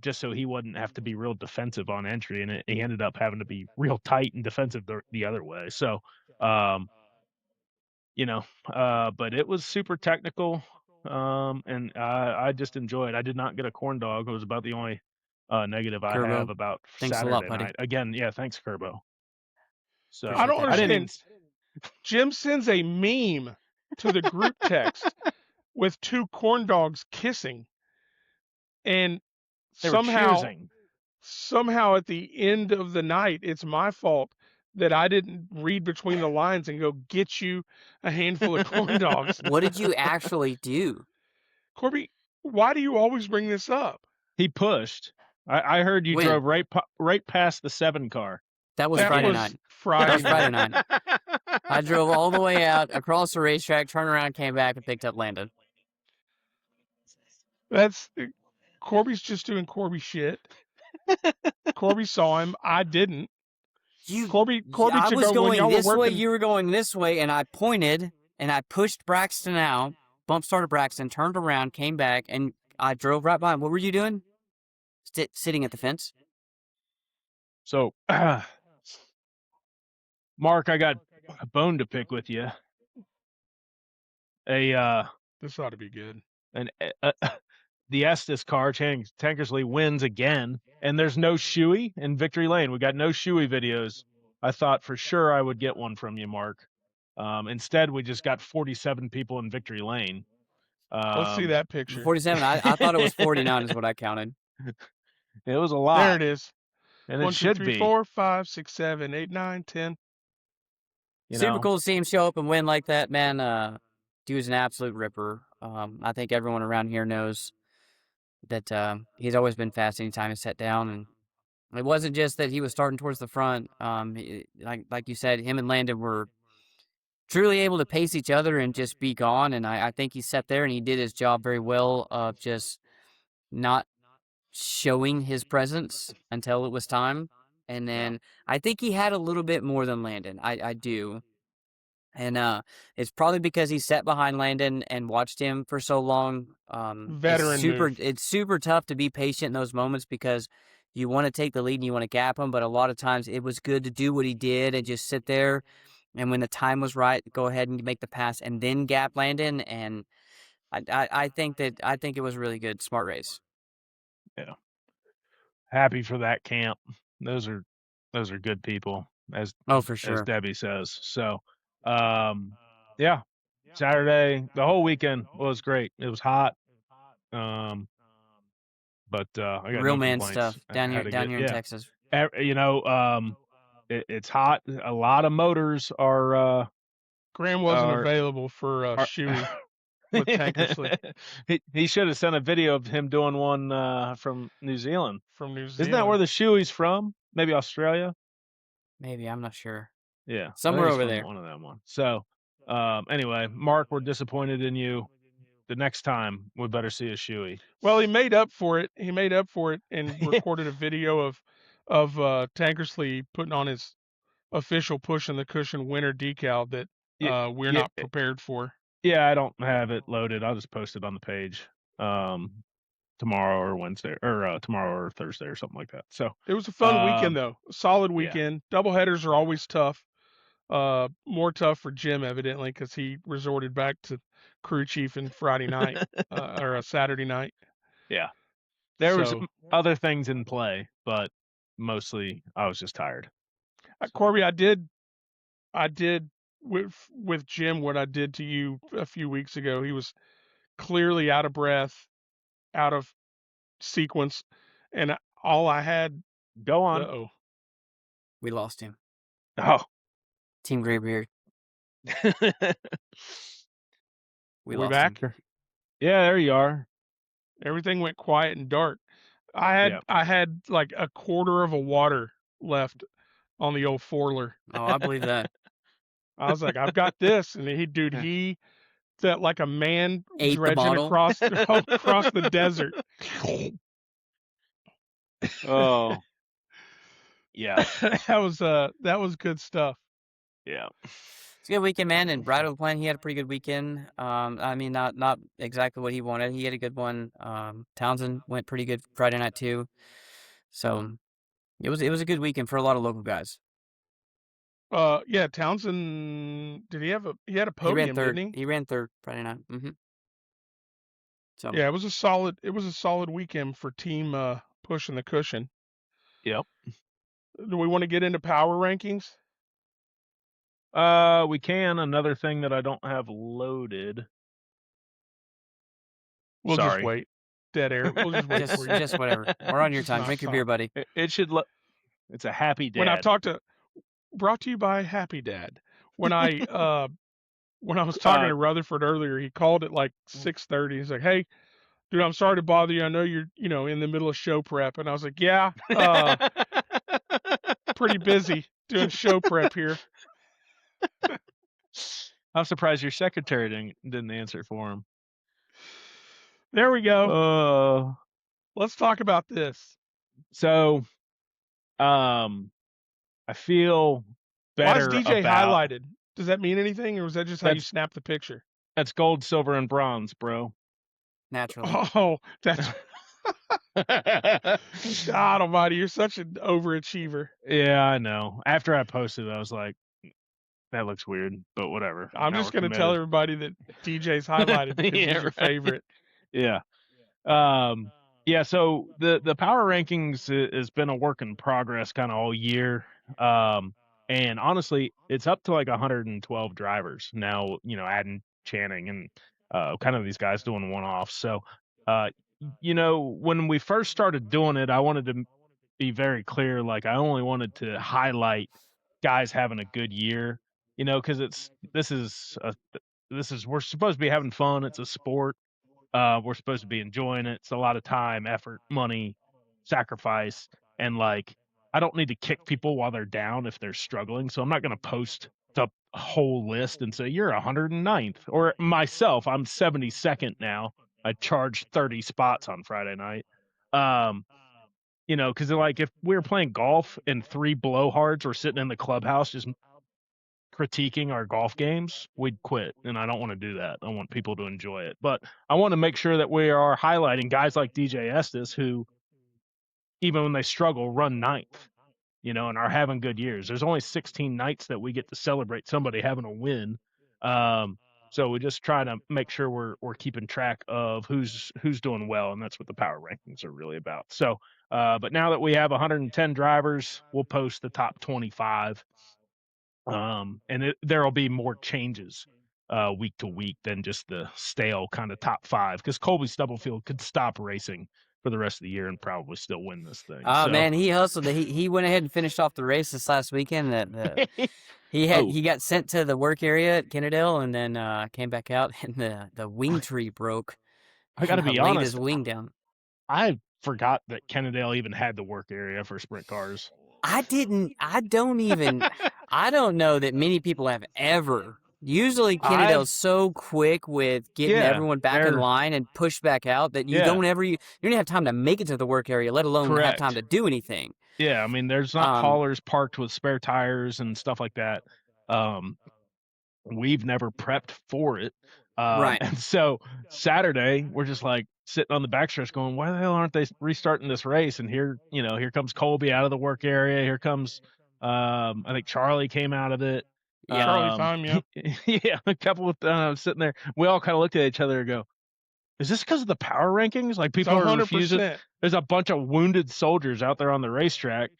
just so he wouldn't have to be real defensive on entry, and he ended up having to be real tight and defensive the other way. So, um, but it was super technical, and I just enjoyed. I did not get a corn dog. It was about the only negative I have Kerbo, about thanks a lot, Saturday buddy. night. Again, yeah, thanks, Kerbo. So I Appreciate don't that, I buddy. didn't even. understand. Jim sends a meme to the group text with two corn dogs kissing, and They were somehow cheersing. at the end of the night, it's my fault that I didn't read between the lines and go get you a handful of corn dogs. What did you actually do? Corby, why do you always bring this up? He pushed. I heard you When? drove right past the 7 car. That was That Friday was night. Friday That was Friday night. night. I drove all the way out across the racetrack, turned around, came back, and picked up Landon. That's Corby's just doing Corby shit. Corby saw him. I didn't. Corby I took was over when going y'all were this way, working. you were going this way, and I pointed, and I pushed Braxton out, bump started Braxton, turned around, came back, and I drove right by him. What were you doing? Sitting at the fence? So, Mark, I got a bone to pick with you. This ought to be good. The Estes car, Tankersley, wins again, and there's no shoey in Victory Lane. We got no shoey videos. I thought for sure I would get one from you, Mark. Instead, we just got 47 people in Victory Lane. Let's see that picture. 47. I thought it was 49 is what I counted. It was a lot. There it is. And 1, it 2, should 3, be. 4, 5, 6, 7, 8, 9, 10. Super cool to see him show up and win like that, man. He was an absolute ripper. I think everyone around here knows that he's always been fast anytime he sat down, and it wasn't just that he was starting towards the front. Like you said, him and Landon were truly able to pace each other and just be gone, and I think he sat there and he did his job very well of just not showing his presence until it was time. And then I think he had a little bit more than Landon. I do. And it's probably because he sat behind Landon and watched him for so long. Veteran move. It's super tough to be patient in those moments because you want to take the lead and you want to gap him, but a lot of times it was good to do what he did and just sit there. And when the time was right, go ahead and make the pass and then gap Landon. And I think it was a really good, smart race. Yeah. Happy for that camp. Those are good people, as for sure, as Debbie says. So, yeah, Saturday, the whole weekend was great. It was hot, but I got real no man complaints. stuff down here in Texas. It's hot. A lot of motors are. Graham wasn't available for shoey with Tankersley. He should have sent a video of him doing one from New Zealand. Isn't that where the shoey's from? Maybe Australia? Maybe, I'm not sure. Yeah. Somewhere over there. One of them ones. So, anyway, Mark, we're disappointed in you. The next time, we better see a shoey. Well, he made up for it. He made up for it and recorded a video of Tankersley putting on his official Push in the Cushion winter decal that we're not prepared for. Yeah, I don't have it loaded. I'll just post it on the page tomorrow or Wednesday, or tomorrow or Thursday or something like that. So it was a fun weekend, though. A solid weekend. Yeah. Doubleheaders are always tough. More tough for Jim, evidently, because he resorted back to crew chief in Friday night or a Saturday night. Yeah, there was other things in play, but mostly I was just tired. Corby, I did with Jim what I did to you a few weeks ago. He was clearly out of breath, out of sequence, and all I had. Go on. Uh-oh. We lost him. Oh. Team Graybeard. We We lost back? him. Yeah, there you are. Everything went quiet and dark. I had like a quarter of a water left on the old Forler. Oh, I believe that. I was like, I've got this, and he that like a man Ate the dredging bottle. across the desert. Oh. Yeah. that was good stuff. Yeah. It's a good weekend, man. And Brad O'Plan, he had a pretty good weekend. I mean, not exactly what he wanted. He had a good one. Townsend went pretty good Friday night too. So it was a good weekend for a lot of local guys. Yeah, Townsend. Did he have he had a He ran podium? third. Didn't he? He ran third Friday night. So yeah, it was a solid weekend for team pushing the cushion. Yep. Do we want to get into power rankings? We can. Another thing that I don't have loaded. We'll Sorry. just wait. Dead air. We'll just wait for you. just whatever. We're on your It's time. not Drink your fun. beer, buddy. It should. It's a happy dad. When I've talked to, brought to you by Happy Dad. When I was talking to Rutherford earlier, he called at like 6:30. He's like, "Hey, dude, I'm sorry to bother you. I know you're in the middle of show prep." And I was like, "Yeah, pretty busy doing show prep here." I'm surprised your secretary didn't answer for him. There we go. Let's talk about this. So, I feel better. Why is DJ about highlighted? Does that mean anything, or was that just how you snap the picture? That's gold, silver, and bronze, bro. Naturally. Oh, that's God Almighty! You're such an overachiever. Yeah, I know. After I posted it, I was like, that looks weird, but whatever. I'm just going to tell everybody that DJ's highlighted because he's your favorite. Yeah. Yeah, so the power rankings has been a work in progress kind of all year. And honestly, it's up to like 112 drivers now, adding Channing and kind of these guys doing one-offs. So, when we first started doing it, I wanted to be very clear. Like, I only wanted to highlight guys having a good year, because we're supposed to be having fun. It's a sport. We're supposed to be enjoying it. It's a lot of time, effort, money, sacrifice, and like, I don't need to kick people while they're down if they're struggling. So I'm not going to post the whole list and say you're 109th, or myself, I'm 72nd now. I charged 30 spots on Friday night. Because like, if we were playing golf and 3 blowhards were sitting in the clubhouse just critiquing our golf games, we'd quit. And I don't want to do that. I want people to enjoy it. But I want to make sure that we are highlighting guys like DJ Estes who, even when they struggle, run 9th, and are having good years. There's only 16 nights that we get to celebrate somebody having a win. So we just try to make sure we're keeping track of who's doing well, and that's what the power rankings are really about. So, but now that we have 110 drivers, we'll post the top 25. And there'll be more changes week to week than just the stale kind of top 5, because Colby Stubblefield could stop racing for the rest of the year and probably still win this thing. Oh, man, he hustled. He went ahead and finished off the race this last weekend. He got sent to the work area at Kennedale and then came back out, and the wing tree broke. I got to be laid honest. his wing down. I forgot that Kennedale even had the work area for sprint cars. I don't know that many people have ever. Usually Kennedale's so quick with getting everyone back in line and pushed back out that you don't have time to make it to the work area, let alone have time to do anything. Yeah, I mean, there's not haulers parked with spare tires and stuff like that. We've never prepped for it. Right. And so Saturday, we're just like sitting on the backstretch going, why the hell aren't they restarting this race? And here comes Colby out of the work area. Here comes, I think Charlie came out of it. Yeah, Charlie time, yeah. Yeah, a couple of sitting there. We all kind of looked at each other and go, is this because of the power rankings? Like, people are refusing. There's a bunch of wounded soldiers out there on the racetrack.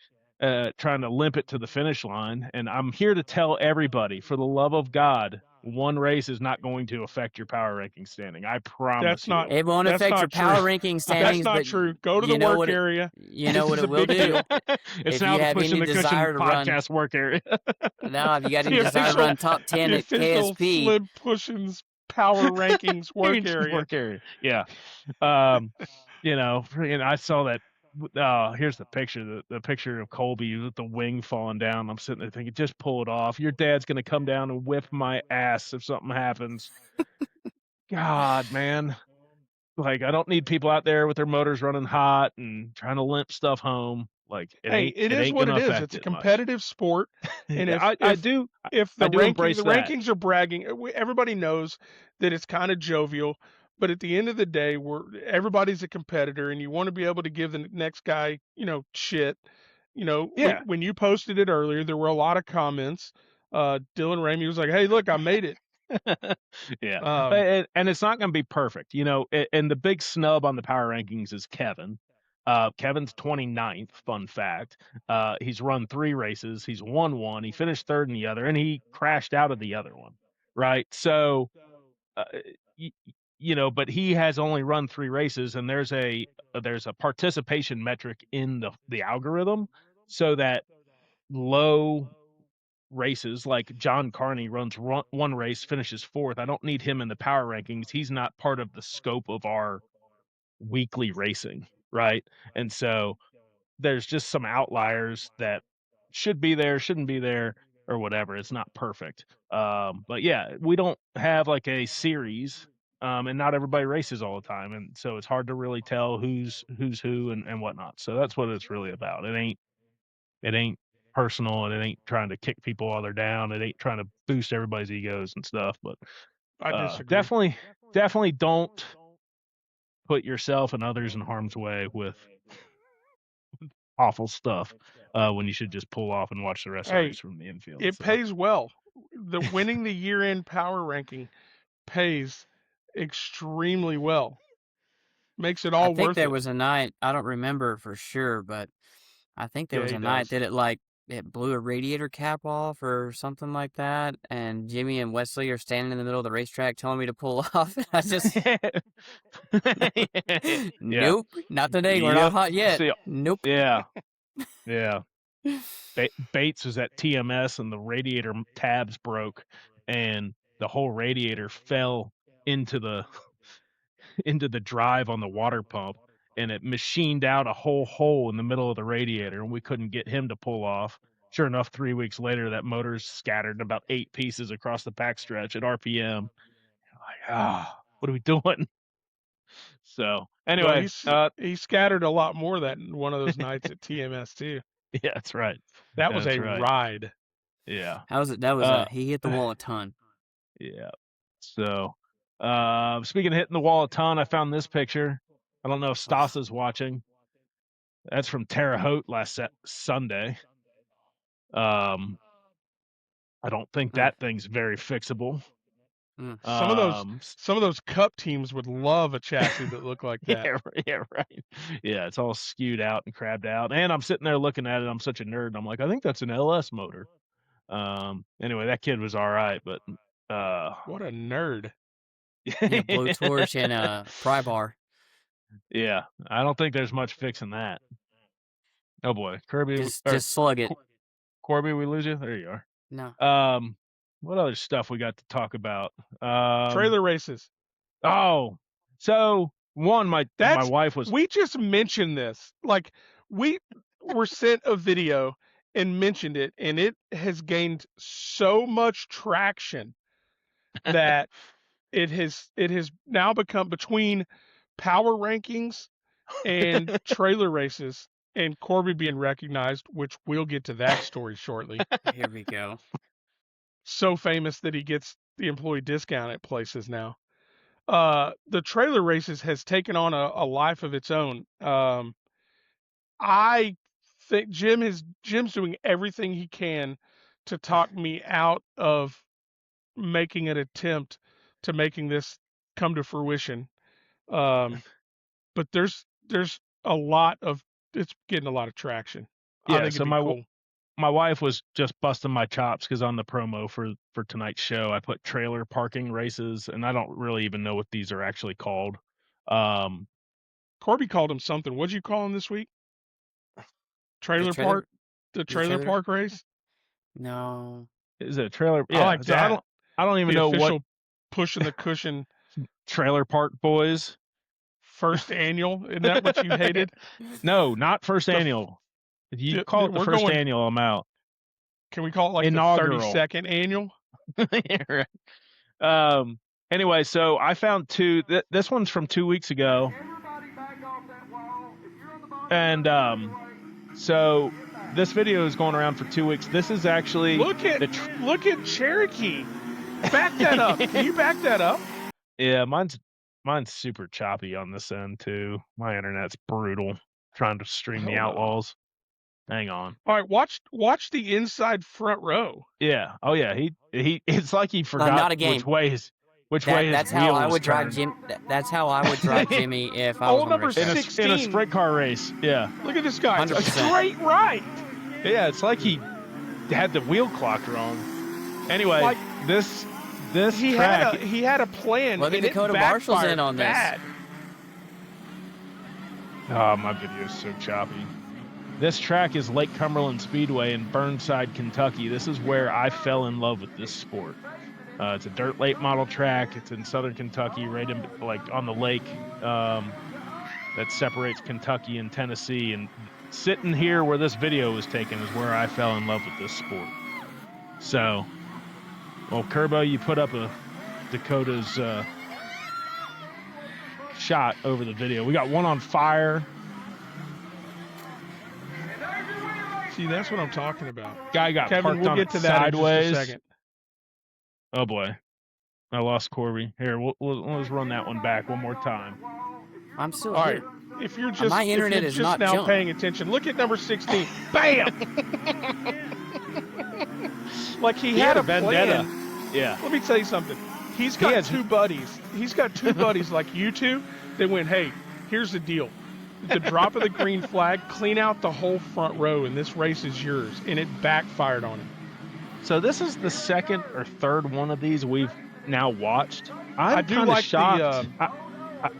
trying to limp it to the finish line. And I'm here to tell everybody, for the love of God, one race is not going to affect your power ranking standing. I promise That's not you. It won't that's affect your not true. power ranking That's standings, not but true. Go to you the know work what it, area. you know This what is it a will big do. deal. It's If now you the have Pushing any the Cushion desire to run, podcast work area. now if you got any The desire to official run top 10 the at official KSP, Slim Pushins power rankings work area. Work area. Yeah. You know, I saw that. Here's the picture. The picture of Colby with the wing falling down. I'm sitting there thinking, just pull it off. Your dad's gonna come down and whip my ass if something happens. God, man. Like, I don't need people out there with their motors running hot and trying to limp stuff home. Like, Hey, it it is ain't what gonna it is. affect It's a it much. competitive sport, and I do if I the do embrace that. rankings are bragging, everybody knows that it's kind of jovial. But at the end of the day, everybody's a competitor, and you want to be able to give the next guy, shit. Yeah. When you posted it earlier, there were a lot of comments. Dylan Ramey was like, "Hey, look, I made it." Yeah. Um, And it's not going to be perfect. And the big snub on the power rankings is Kevin. Kevin's 29th, fun fact. He's run 3 races. He's won one. He finished 3rd in the other, and he crashed out of the other one. Right. So, uh, y- but he has only run 3 races, and there's a participation metric in the algorithm, so that low races like John Carney runs one race, finishes 4th. I don't need him in the power rankings. He's not part of the scope of our weekly racing, right? And so there's just some outliers that should be there, shouldn't be there, or whatever. It's not perfect. But yeah, we don't have like a series, and not everybody races all the time, and so it's hard to really tell who's who and whatnot. So that's what it's really about. It ain't personal, and it ain't trying to kick people while they're down. It ain't trying to boost everybody's egos and stuff. But I disagree. definitely don't put yourself and others in harm's way with awful stuff, when you should just pull off and watch the rest of the Hey, race from the infield. it So pays well. The winning the year-end power ranking pays extremely well. Makes it I all think worth there it. was a night, I don't remember for sure, but I think there Yeah, was he a night does. that it blew a radiator cap off or something like that, and Jimmy and Wesley are standing in the middle of the racetrack telling me to pull off, and I just, yeah, nope, not today. We're not yep. hot yet. See, Nope. yeah, yeah. Bates was at TMS, and the radiator tabs broke, and the whole radiator fell into the into the drive on the water pump, and it machined out a whole hole in the middle of the radiator, and we couldn't get him to pull off. Sure enough, 3 weeks later, that motor's scattered in about 8 pieces across the backstretch at RPM. Like, what are we doing? So Well, anyway, he scattered a lot more that one of those nights at TMS too. yeah, that's right. That was That's a right. ride. Yeah. That was Uh, he hit the wall a ton. yeah. So, speaking of hitting the wall a ton, I found this picture. I don't know if Stasa's watching. That's from Terre Haute last Sunday. I don't think that thing's very fixable. Some of those cup teams would love a chassis that looked like that. Yeah, right. Yeah, it's all skewed out and crabbed out. And I'm sitting there looking at it. I'm such a nerd. I'm like, I think that's an LS motor. Anyway, that kid was all right, but What a nerd. Yeah, blowtorch and a pry bar. yeah, I don't think there's much fixing that. Oh boy, Kirby, Just slug it. Corby, we lose you. There you are. No. What other stuff we got to talk about? Trailer races. Oh, so one, my wife was. We just mentioned this. Like, we were sent a video and mentioned it, and it has gained so much traction that it has now become, between power rankings and trailer races and Corby being recognized, which we'll get to that story shortly. Here we go. So famous that he gets the employee discount at places now. The trailer races has taken on a life of its own. I think Jim's doing everything he can to talk me out of making an attempt to making this come to fruition. But there's a lot of it's getting a lot of traction. I Yeah, think so it'd be cool. my wife was just busting my chops because on the promo for tonight's show, I put trailer parking races, and I don't really even know what these are actually called. Corby called him something. What'd you call him this week? Trailer park? The trailer park race? No. Is it a trailer? I Yeah, like so that. I don't even The know what official pushing the cushion trailer park boys. first annual. Isn't that what you hated? No, not first The f- annual. If you call it the we're first going. annual, I'm out. Can we call it like Inaugural. the 32nd annual? Yeah, right. Anyway, so I found two. This one's from 2 weeks ago. And so this video is going around for 2 weeks. This is actually look at Cherokee. Back that up. Can you back that up? Yeah, mine's super choppy on this end too. My internet's brutal. Trying to stream the Outlaws. Hang on. All right, watch the inside front row. Yeah. Oh yeah. He. It's like he forgot not a game. which way that's his how wheel I was would drive turned. Jim. That's how I would drive Jimmy if I was on number the racetrack. 16 in a sprint car race. Yeah. Look at this guy. It's a 100%. straight right. Yeah. It's like he had the wheel clocked wrong. Anyway, Like, this he track. had a plan. Look at and it Dakota Marshall's backfired in on this. bad. Oh, my video is so choppy. This track is Lake Cumberland Speedway in Burnside, Kentucky. This is where I fell in love with this sport. It's a dirt late model track. It's in southern Kentucky, right in on the lake that separates Kentucky and Tennessee. And sitting here where this video was taken is where I fell in love with this sport. So, well, Kerbo, you put up a Dakota's shot over the video. We got one on fire. See, that's what I'm talking about. Guy got Kevin, parked we'll on get it to that sideways. in just a second. Oh boy, I lost Corby. Here, let's run that one back one more time. I'm still All here. right. If you're just, My internet if is you're just not now junk. paying attention, look at number 16. Bam! Like he had a vendetta. plan. Yeah. Let me tell you something. He's got two buddies. He's got two buddies like you two. They went, hey, here's the deal. The drop of the green flag, clean out the whole front row, and this race is yours. And it backfired on him. So this is the second or third one of these we've now watched. I I'm do kind of like shocked.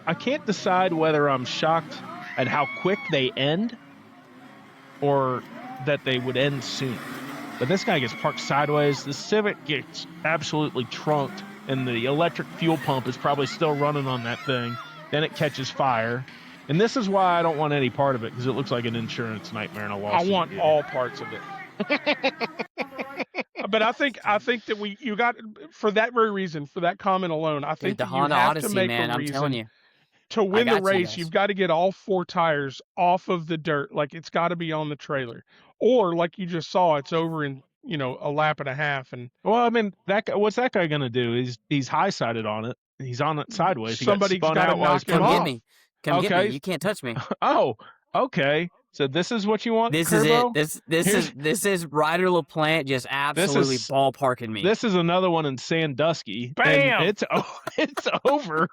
I can't decide whether I'm shocked at how quick they end or that they would end soon. But this guy gets parked sideways. The Civic gets absolutely trunked, and the electric fuel pump is probably still running on that thing. Then it catches fire. And this is why I don't want any part of it, because it looks like an insurance nightmare and a lawsuit. I want all parts of it. But I think that you got, for that very reason, for that comment alone, I think Dude, the that Honda you have Odyssey, to make man, a I'm reason telling you. to win the got you race. guys. You've got to get all four tires off of the dirt. Like it's got to be on the trailer, or like you just saw, it's over in a lap and a half. And well, I mean, what's that guy gonna do? He's high sided on it. He's on it sideways. Somebody's got gotta out while he's knock him Come off. get me. Come get Okay. me. You can't touch me. Oh, okay. So this is what you want, This Kerbo? is it. This is Ryder LaPlante just absolutely ballparking me. This is another one in Sandusky. Bam! And it's over.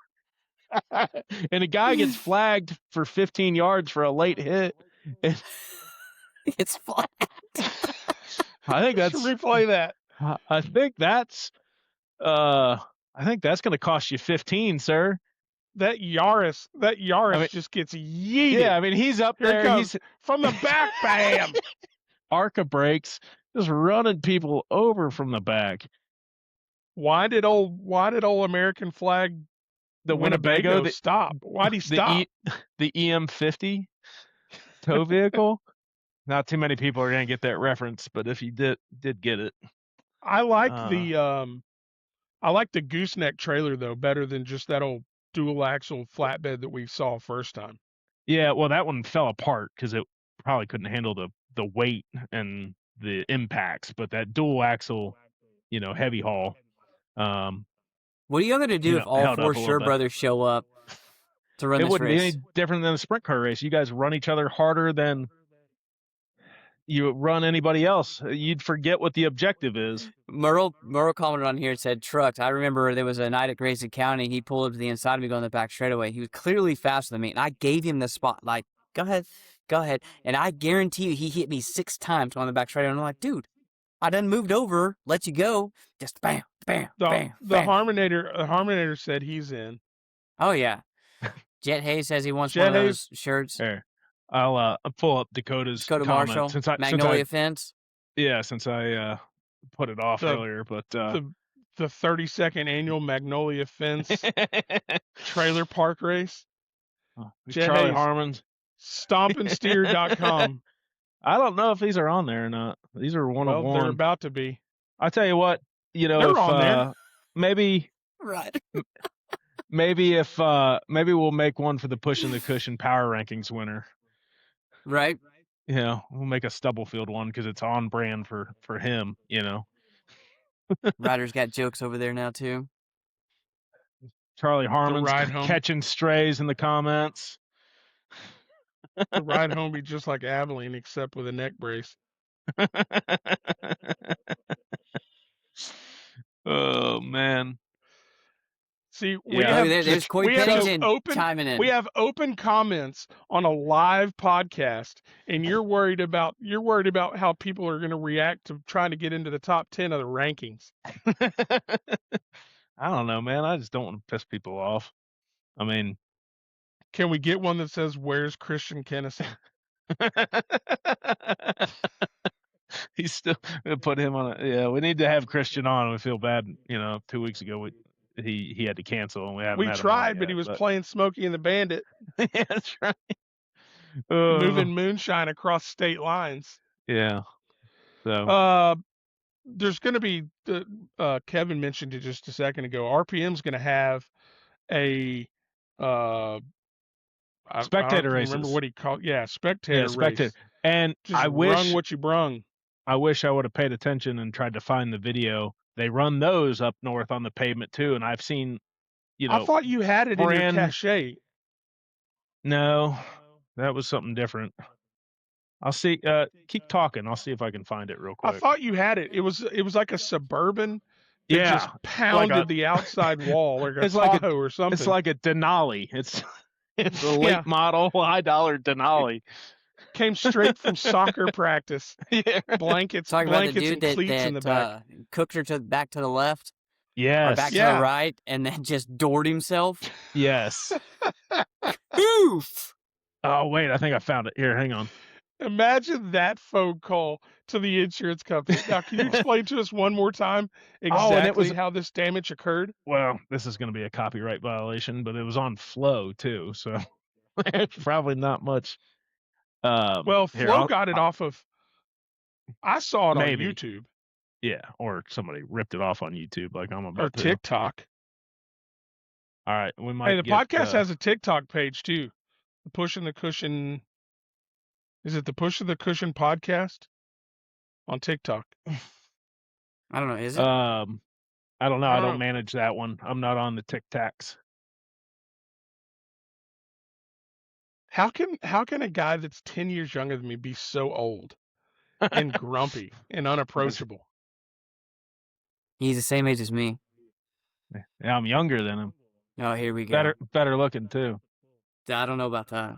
And a guy gets flagged for 15 yards for a late hit. And It's flat. I think that's replay that. I think that's going to cost you 15, sir. That Yaris just gets yeeted. Yeah, I mean he's up Here there. it comes. He's From the back, bam. ARCA brakes, just running people over from the back. Why did old American flag The Winnebago stop? Why'd he stop? The EM50 tow vehicle. Not too many people are gonna get that reference, but if you did get it, I like the gooseneck trailer though better than just that old dual axle flatbed that we saw first time. Yeah, well, that one fell apart because it probably couldn't handle the weight and the impacts. But that dual axle, heavy haul. What are you going to do if all four Sher brothers show up to run this race? It wouldn't be any different than a sprint car race. You guys run each other harder than you run anybody else. You'd forget what the objective is. Merle commented on here and said, trucks. I remember there was a night at Grayson County. He pulled up to the inside of me going the back straightaway. He was clearly faster than me, and I gave him the spot. Like, Go ahead. And I guarantee you, he hit me 6 times on the back straight. And I'm like, dude, I done moved over, let you go. Just bam, bam, bam, The bam. Harmonator said he's in. Oh, yeah. Jet Hayes says he wants Jet one of Hayes- those shirts. Here, I'll pull up Dakota's Dakota comment Marshall, Magnolia Fence. since I put it off earlier, but The 32nd annual Magnolia Fence trailer park race. Jet Charlie Hayes, Harmon's. stompandsteer.com. I don't know if these are on there or not. These are one of Well, they're one. about to be. I tell you what, They're if on there. maybe Right. maybe we'll make one for the Pushing the Cushion Power Rankings winner. Right. We'll make a Stubblefield one because it's on brand for him. Ryder's got jokes over there now too. Charlie Harmon's ride home. catching strays in the comments. The ride home be just like Abilene, except with a neck brace. Oh man. See, there's Corey Pennington open chiming in. We have open comments on a live podcast, and you're worried about how people are going to react to trying to get into the top 10 of the rankings. I don't know, man. I just don't want to piss people off. I mean, can we get one that says, "Where's Christian Kennison"? He's still put him on yeah, we need to have Christian on. We feel bad, 2 weeks ago he had to cancel and we haven't had tried, him on but he yet, was playing Smokey and the Bandit. Yeah, that's right. Moving moonshine across state lines. Yeah. So there's going to be Kevin mentioned it just a second ago. RPM's going to have a Spectator races. Remember what he called? Yeah, Spectator race. And just run what you brung. I wish I would have paid attention and tried to find the video. They run those up north on the pavement too, and I've seen, I thought you had it in your cache. No, that was something different. I'll see. Keep talking. I'll see if I can find it real quick. I thought you had it. It was like a Suburban. That just pounded the outside wall, like a Tahoe or something. It's like a Denali. It's a late model, $high Denali. Came straight from soccer practice. Yeah. Blankets and cleats in the back. Cooked her back to the left. Yes. Or back to the right, and then just doored himself. Yes. Oof. Oh wait, I think I found it. Here, hang on. Imagine that phone call to the insurance company. Now, can you explain to us one more time exactly how this damage occurred? Well, this is going to be a copyright violation, but it was on Flow too, so it's probably not much. Flow got it off of. I saw it on YouTube. Yeah, or somebody ripped it off on YouTube, like I'm about to. Or TikTok. All right, we might. Hey, the podcast has a TikTok page too. The Pushing the Cushion. Is it the Push of the Cushion podcast on TikTok? I don't know. Is it? I don't know. I don't manage that one. I'm not on the TikToks. How can a guy that's 10 years younger than me be so old and grumpy and unapproachable? He's the same age as me. Yeah, I'm younger than him. Oh, here we go. Better looking too. I don't know about that.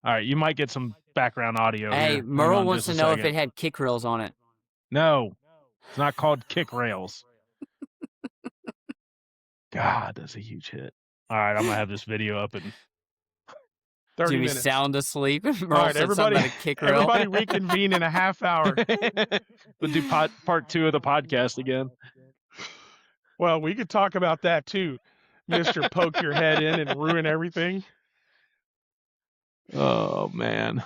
All right, you might get some background audio. Hey, Merle wants to know if it had kick rails on it. No, it's not called kick rails. God, that's a huge hit. All right, I'm gonna have this video up in 30 Jimmy's minutes. Sound asleep. Merle right, said something about a kick rail. Everybody reconvene in a half hour. We'll do part 2 of the podcast again. Well, we could talk about that too, Mr. Poke your head in and ruin everything. Oh man.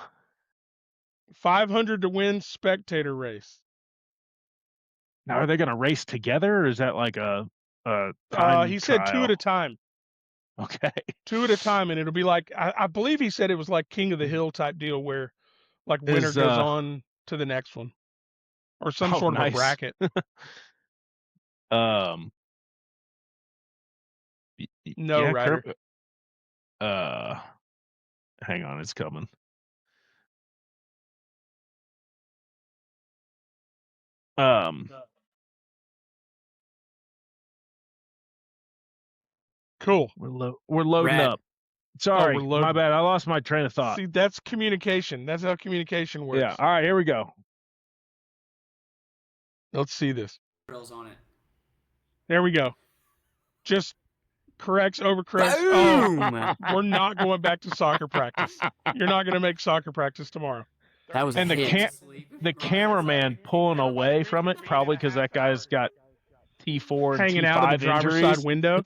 500 to win Spectator race. Now, are they going to race together, or is that like a time he said trial? 2 at a time. Okay. 2 at a time, and it'll be like I believe he said it was like King of the Hill type deal, where like winner goes on to the next one, or some sort of a bracket. No, yeah, Ryder. Hang on, it's coming. Cool. We're loading up. Sorry, we're my loading. bad. I lost my train of thought. See, that's communication. That's how communication works. Yeah. All right, here we go. Let's see this. On it. There we go. Just corrects, overcorrects. Boom! Oh, we're not going back to soccer practice. You're not going to make soccer practice tomorrow. That was And a hit. the cameraman pulling away from it, probably because that guy's got T4 and Hanging T5 out of the driver's injuries. side window.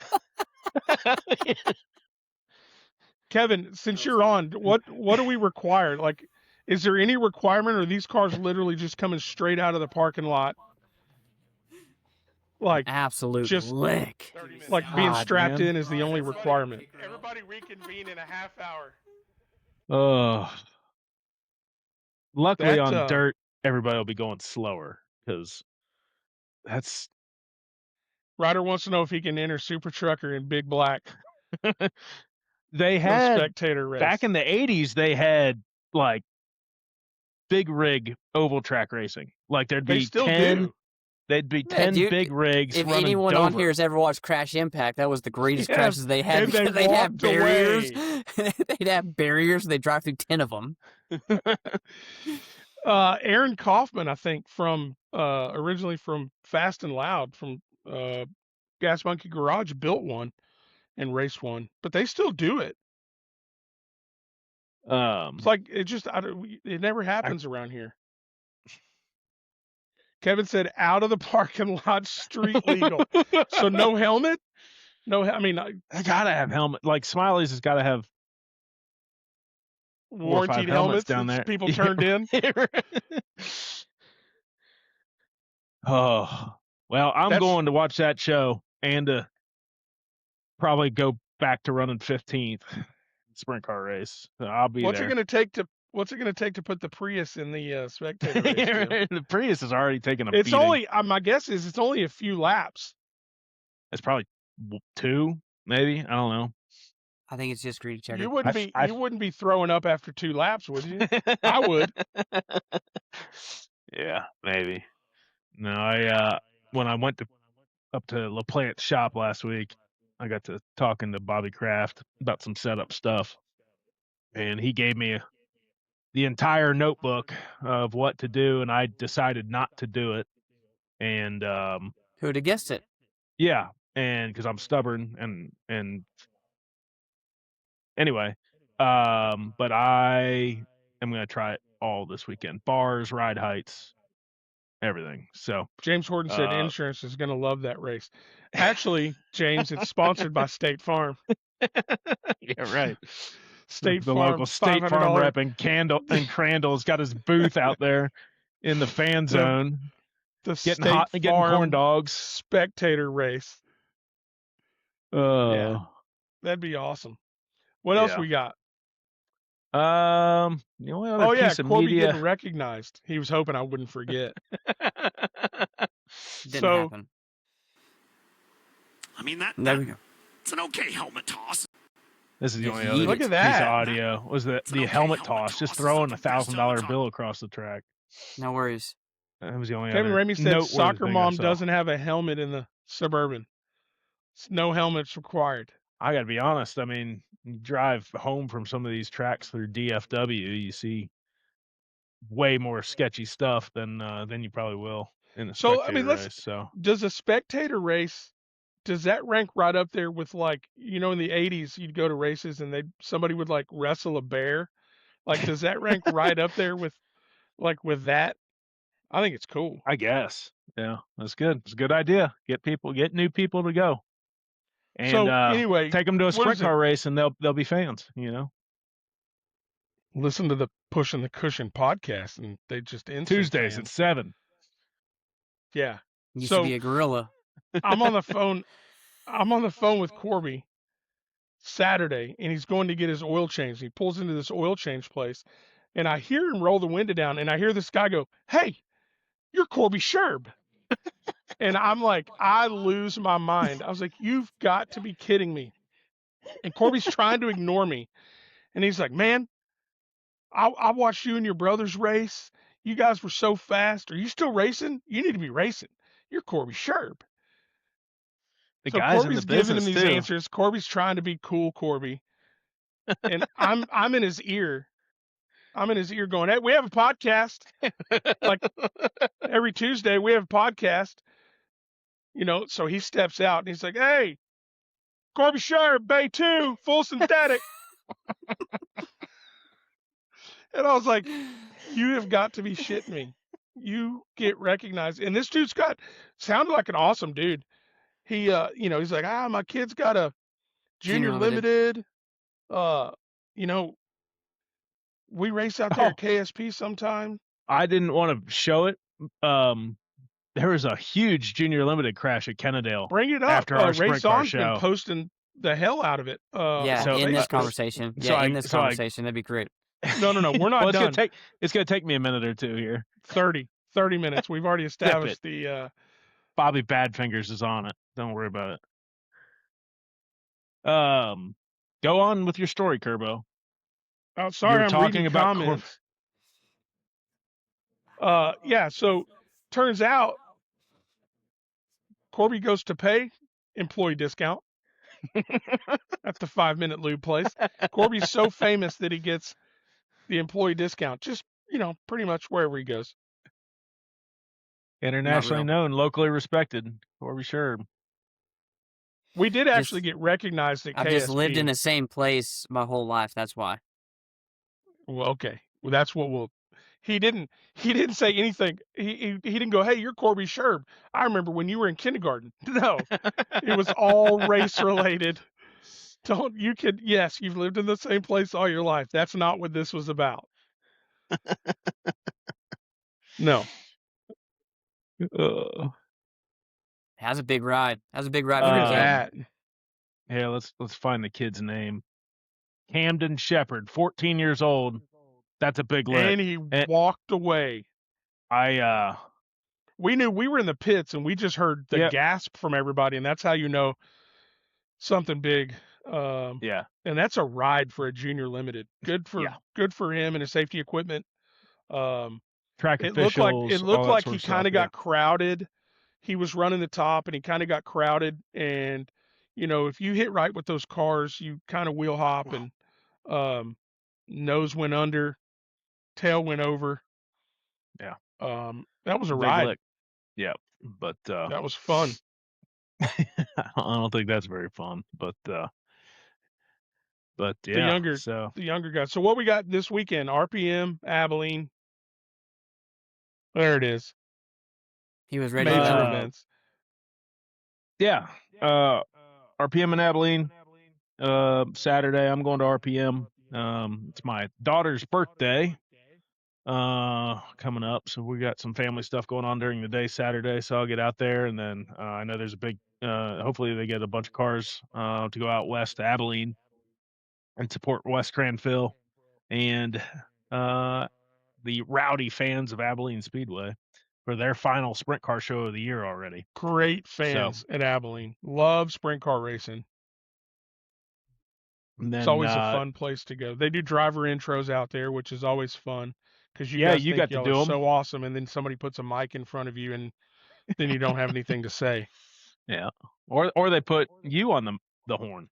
Kevin, since you're on, what do we require? Like, is there any requirement, or are these cars literally just coming straight out of the parking lot? Like, Absolute just lick. like being God, strapped man. in is the only requirement. Everybody reconvene in a half hour. Luckily That, on dirt, everybody will be going slower because that's. Ryder wants to know if he can enter Super Trucker in Big Black. They No had Spectator race. back in the 80s. They had like big rig oval track racing. Like there'd They be still 10. do. There'd be Yeah, 10 dude, big rigs If running anyone Dover. on here has ever watched Crash Impact, that was the greatest Yeah, crashes they had and they because they'd have walked barriers. away. They'd have barriers. They'd drive through 10 of them. Aaron Kaufman, I think, from originally from Fast and Loud, from Gas Monkey Garage, built one and raced one, but they still do it. It's like it never happens around here. Kevin said, "Out of the parking lot, street legal." So no helmet. No, I mean, I gotta have helmet. Like Smiley's has got to have 4 or 5 warranted helmets helmets down that there. people turned in. Oh well, I'm going to watch that show and to probably go back to running 15th sprint car race. So I'll be What's there. it going to take to put the Prius in the Spectator race? The Prius is already taking a It's beating. only my guess is it's only a few laps. It's probably 2, maybe. I don't know. I think it's just greedy checker. You wouldn't be throwing up after 2 laps, would you? I would. Yeah, maybe. No, I when I went up to LaPlante's shop last week, I got to talking to Bobby Kraft about some setup stuff, and he gave me the entire notebook of what to do, and I decided not to do it. And Who'd have guessed it? yeah, and because I'm stubborn and anyway, but I am gonna try it all this weekend. Bars, ride heights, everything. So James Horton said insurance is going to love that race. Actually, James, it's sponsored by State Farm. Yeah, right. State the Farm, local State Farm $500 rep and Crandall's got his booth out there in the fan zone, the getting State hot, getting Farm corn dogs. Spectator race. Yeah, that'd be awesome. What else we got? The only other piece of Corby media getting recognized. He was hoping I wouldn't forget. Didn't happen. I mean There we go. it's an okay helmet toss. This is the Yes, only you other Look piece at that. of audio was the okay helmet helmet toss, just toss. throwing It's not the best $1,000 helmet bill across the track. No worries. That was the only Kevin other Ramey said noteworthy soccer thing I mom saw. doesn't have a helmet in the Suburban. No helmets required. I got to be honest. I mean, you drive home from some of these tracks through DFW, you see way more sketchy stuff than you probably will in a So, spectator race. So does a Spectator race, does that rank right up there with, like, in the 80s, you'd go to races and somebody would like wrestle a bear? Like, does that rank right up there with that? I think it's cool. I guess, yeah, that's good. It's a good idea. Get new people to go, and So, anyway, take them to a what sprint is it? car race, and they'll be fans. Listen to the Pushing the Cushion podcast, and they just instant Tuesdays fans. at 7. Yeah. Used So to be a gorilla. I'm on the phone. I'm on the phone with Corby Saturday, and he's going to get his oil changed. He pulls into this oil change place, and I hear him roll the window down, and I hear this guy go, "Hey, you're Corby Sherb." And I'm like, I lose my mind. I was like, "You've got to be kidding me." And Corby's trying to ignore me. And he's like, "Man, I watched you and your brothers race. You guys were so fast. Are you still racing? You need to be racing. You're Corby Sherb." The So guys Corby's in the giving him business these too. answers. Corby's trying to be cool, Corby. and I'm in his ear. I'm in his ear going, "Hey, we have a podcast. Like every Tuesday, we have a podcast." So he steps out and he's like, "Hey, Corby Sharp, Bay 2, full synthetic." And I was like, "You have got to be shitting me. You get recognized." And this dude's sounded like an awesome dude. He's like, "My kid's got a Junior junior limited. limited. Uh, you know, we race out there Oh, at KSP sometime. I didn't want to show it. There was a huge junior limited crash at Kennedale Bring it up." after our sprint Race car On's been show. posting the hell out of it Yeah, on in this Facebook. conversation. so Yeah, I- in this so I- conversation, that'd be great. No, we're not well, done. It's gonna take me a minute or two here. 30 minutes. We've already established the. Bobby Badfingers is on it. Don't worry about it. Go on with your story, Kerbo. Oh, sorry, I'm talking reading about comments. Yeah. So turns out Corby goes to pay employee discount at the 5-minute lube place. Corby's so famous that he gets the employee discount, just pretty much wherever he goes. Internationally known, locally respected, Corby Sherb. We did actually get recognized at KSP. I've just lived in the same place my whole life. That's why. Well, okay. Well, that's what we'll. He didn't say anything. He didn't go, "Hey, you're Corby Sherb. I remember when you were in kindergarten." No, it was all race related. Yes, you've lived in the same place all your life. That's not what this was about. No. Has a big ride. Has a big ride Look for at a kid. that. Yeah, let's find the kid's name. Camden Shepherd, 14 years old. That's a big lift. And he walked away. We knew we were in the pits, and we just heard the gasp from everybody, and that's how you know something big. Yeah. And that's a ride for a junior limited. Good for him and his safety equipment. Track it officials. looked like he kind of got crowded. He was running the top, and he kind of got crowded. And if you hit right with those cars, you kind of wheel hop, and nose went under, tail went over. Yeah. That was a big ride. Lick. Yeah, but that was fun. I don't think that's very fun, but yeah. The younger guys. So what we got this weekend? RPM, Abilene. There it is. He was ready. Major events. Yeah. RPM in Abilene. Saturday, I'm going to RPM. It's my daughter's birthday coming up, so we got some family stuff going on during the day Saturday, so I'll get out there, and then I know there's a big hopefully they get a bunch of cars to go out west to Abilene and support West Cranfill and the rowdy fans of Abilene Speedway for their final sprint car show of the year already. Great fans at Abilene. Love sprint car racing. And then, it's always a fun place to go. They do driver intros out there, which is always fun because you got to do them. So awesome, and then somebody puts a mic in front of you, and then you don't have anything to say. Yeah, or they put you on the horn.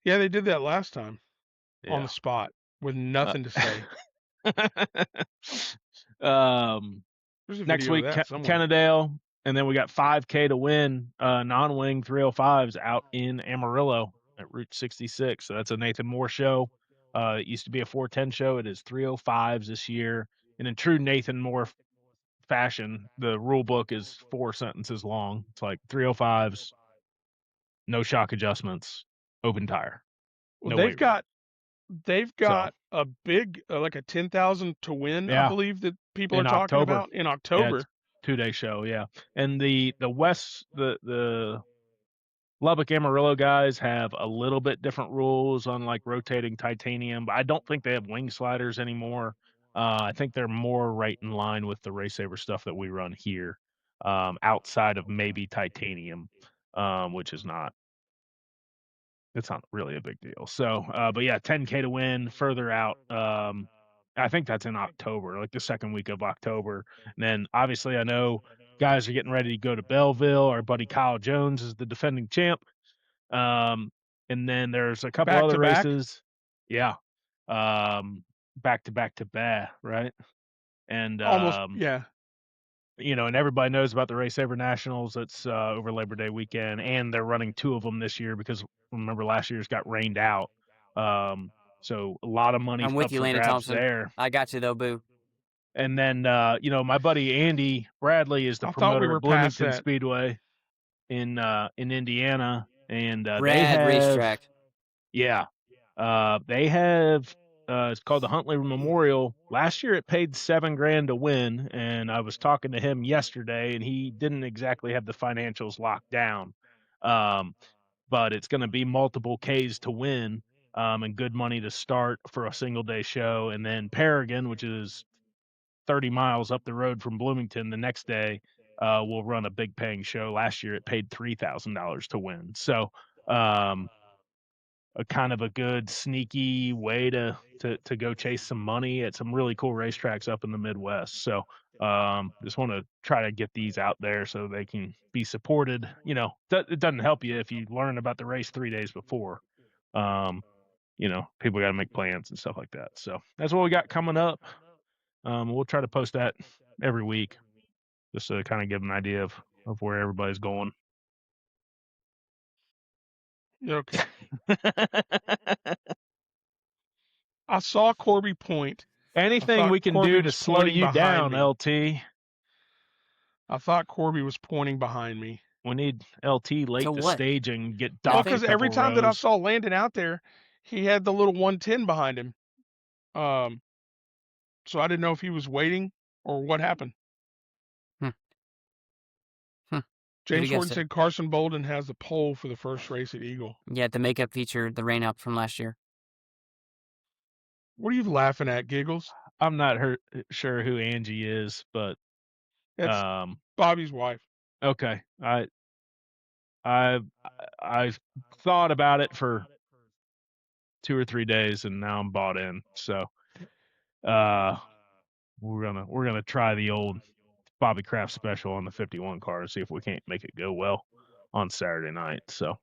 Yeah, they did that last time on the spot with nothing to say. Next week, Kennedale, and then we got 5K to win non-wing 305s out in Amarillo at Route 66. So that's a Nathan Moore show. It used to be a 410 show. It is 305s this year. And in true Nathan Moore fashion, the rule book is 4 sentences long. It's like 305s, no shock adjustments, open tire. Well, they've got a big like a 10,000 to win, I believe that people are talking about in October. Yeah, 2-day show, yeah. And the Lubbock Amarillo guys have a little bit different rules on like rotating titanium, but I don't think they have wing sliders anymore. I think they're more right in line with the Race Saver stuff that we run here, outside of maybe titanium, which is not. It's not really a big deal. So, but yeah, 10K to win further out. I think that's in October, like the second week of October. And then obviously I know guys are getting ready to go to Belleville. Our buddy Kyle Jones is the defending champ. and then there's a couple Back other to back? races. Yeah. Back to back to back, right? And Almost, yeah. and everybody knows about the Race Saver Nationals. That's over Labor Day weekend, and they're running 2 of them this year because remember last year's got rained out. So a lot of money I'm with up you, for Landon grabs Thompson. there. I got you though, boo. And then my buddy Andy Bradley is the I thought we promoter were at past Bloomington that. Speedway in Indiana, and they Rad have racetrack. they have it's called the Huntley Memorial. Last year it paid $7,000 to win, and I was talking to him yesterday, and he didn't exactly have the financials locked down. But it's going to be multiple Ks to win, and good money to start for a single day show, and then Paragon, which is 30 miles up the road from Bloomington, the next day will run a big paying show. Last year it paid $3,000 to win. So a kind of a good sneaky way to go chase some money at some really cool racetracks up in the Midwest. So just want to try to get these out there so they can be supported. It doesn't help you if you learn about the race 3 days before. People got to make plans and stuff like that. So that's what we got coming up. We'll try to post that every week just to kind of give an idea of where everybody's going. Okay. I saw Corby point. Anything we can Corby do to was slow pointing you behind down, me. LT. I thought Corby was pointing behind me. We need LT late to what? stage and get Well, docked a because couple every time that I rows. saw Landon out there, he had the little 110 behind him. So I didn't know if he was waiting or what happened. James Horton said Carson Bolden has the pole for the first race at Eagle. Yeah, the makeup feature, the rain up from last year. What are you laughing at, Giggles? I'm not sure who Angie is, but it's Bobby's wife. Okay, I've thought about it for 2 or 3 days, and now I'm bought in. So we're gonna try the old Bobby Kraft special on the 51 car and see if we can't make it go well on Saturday night. So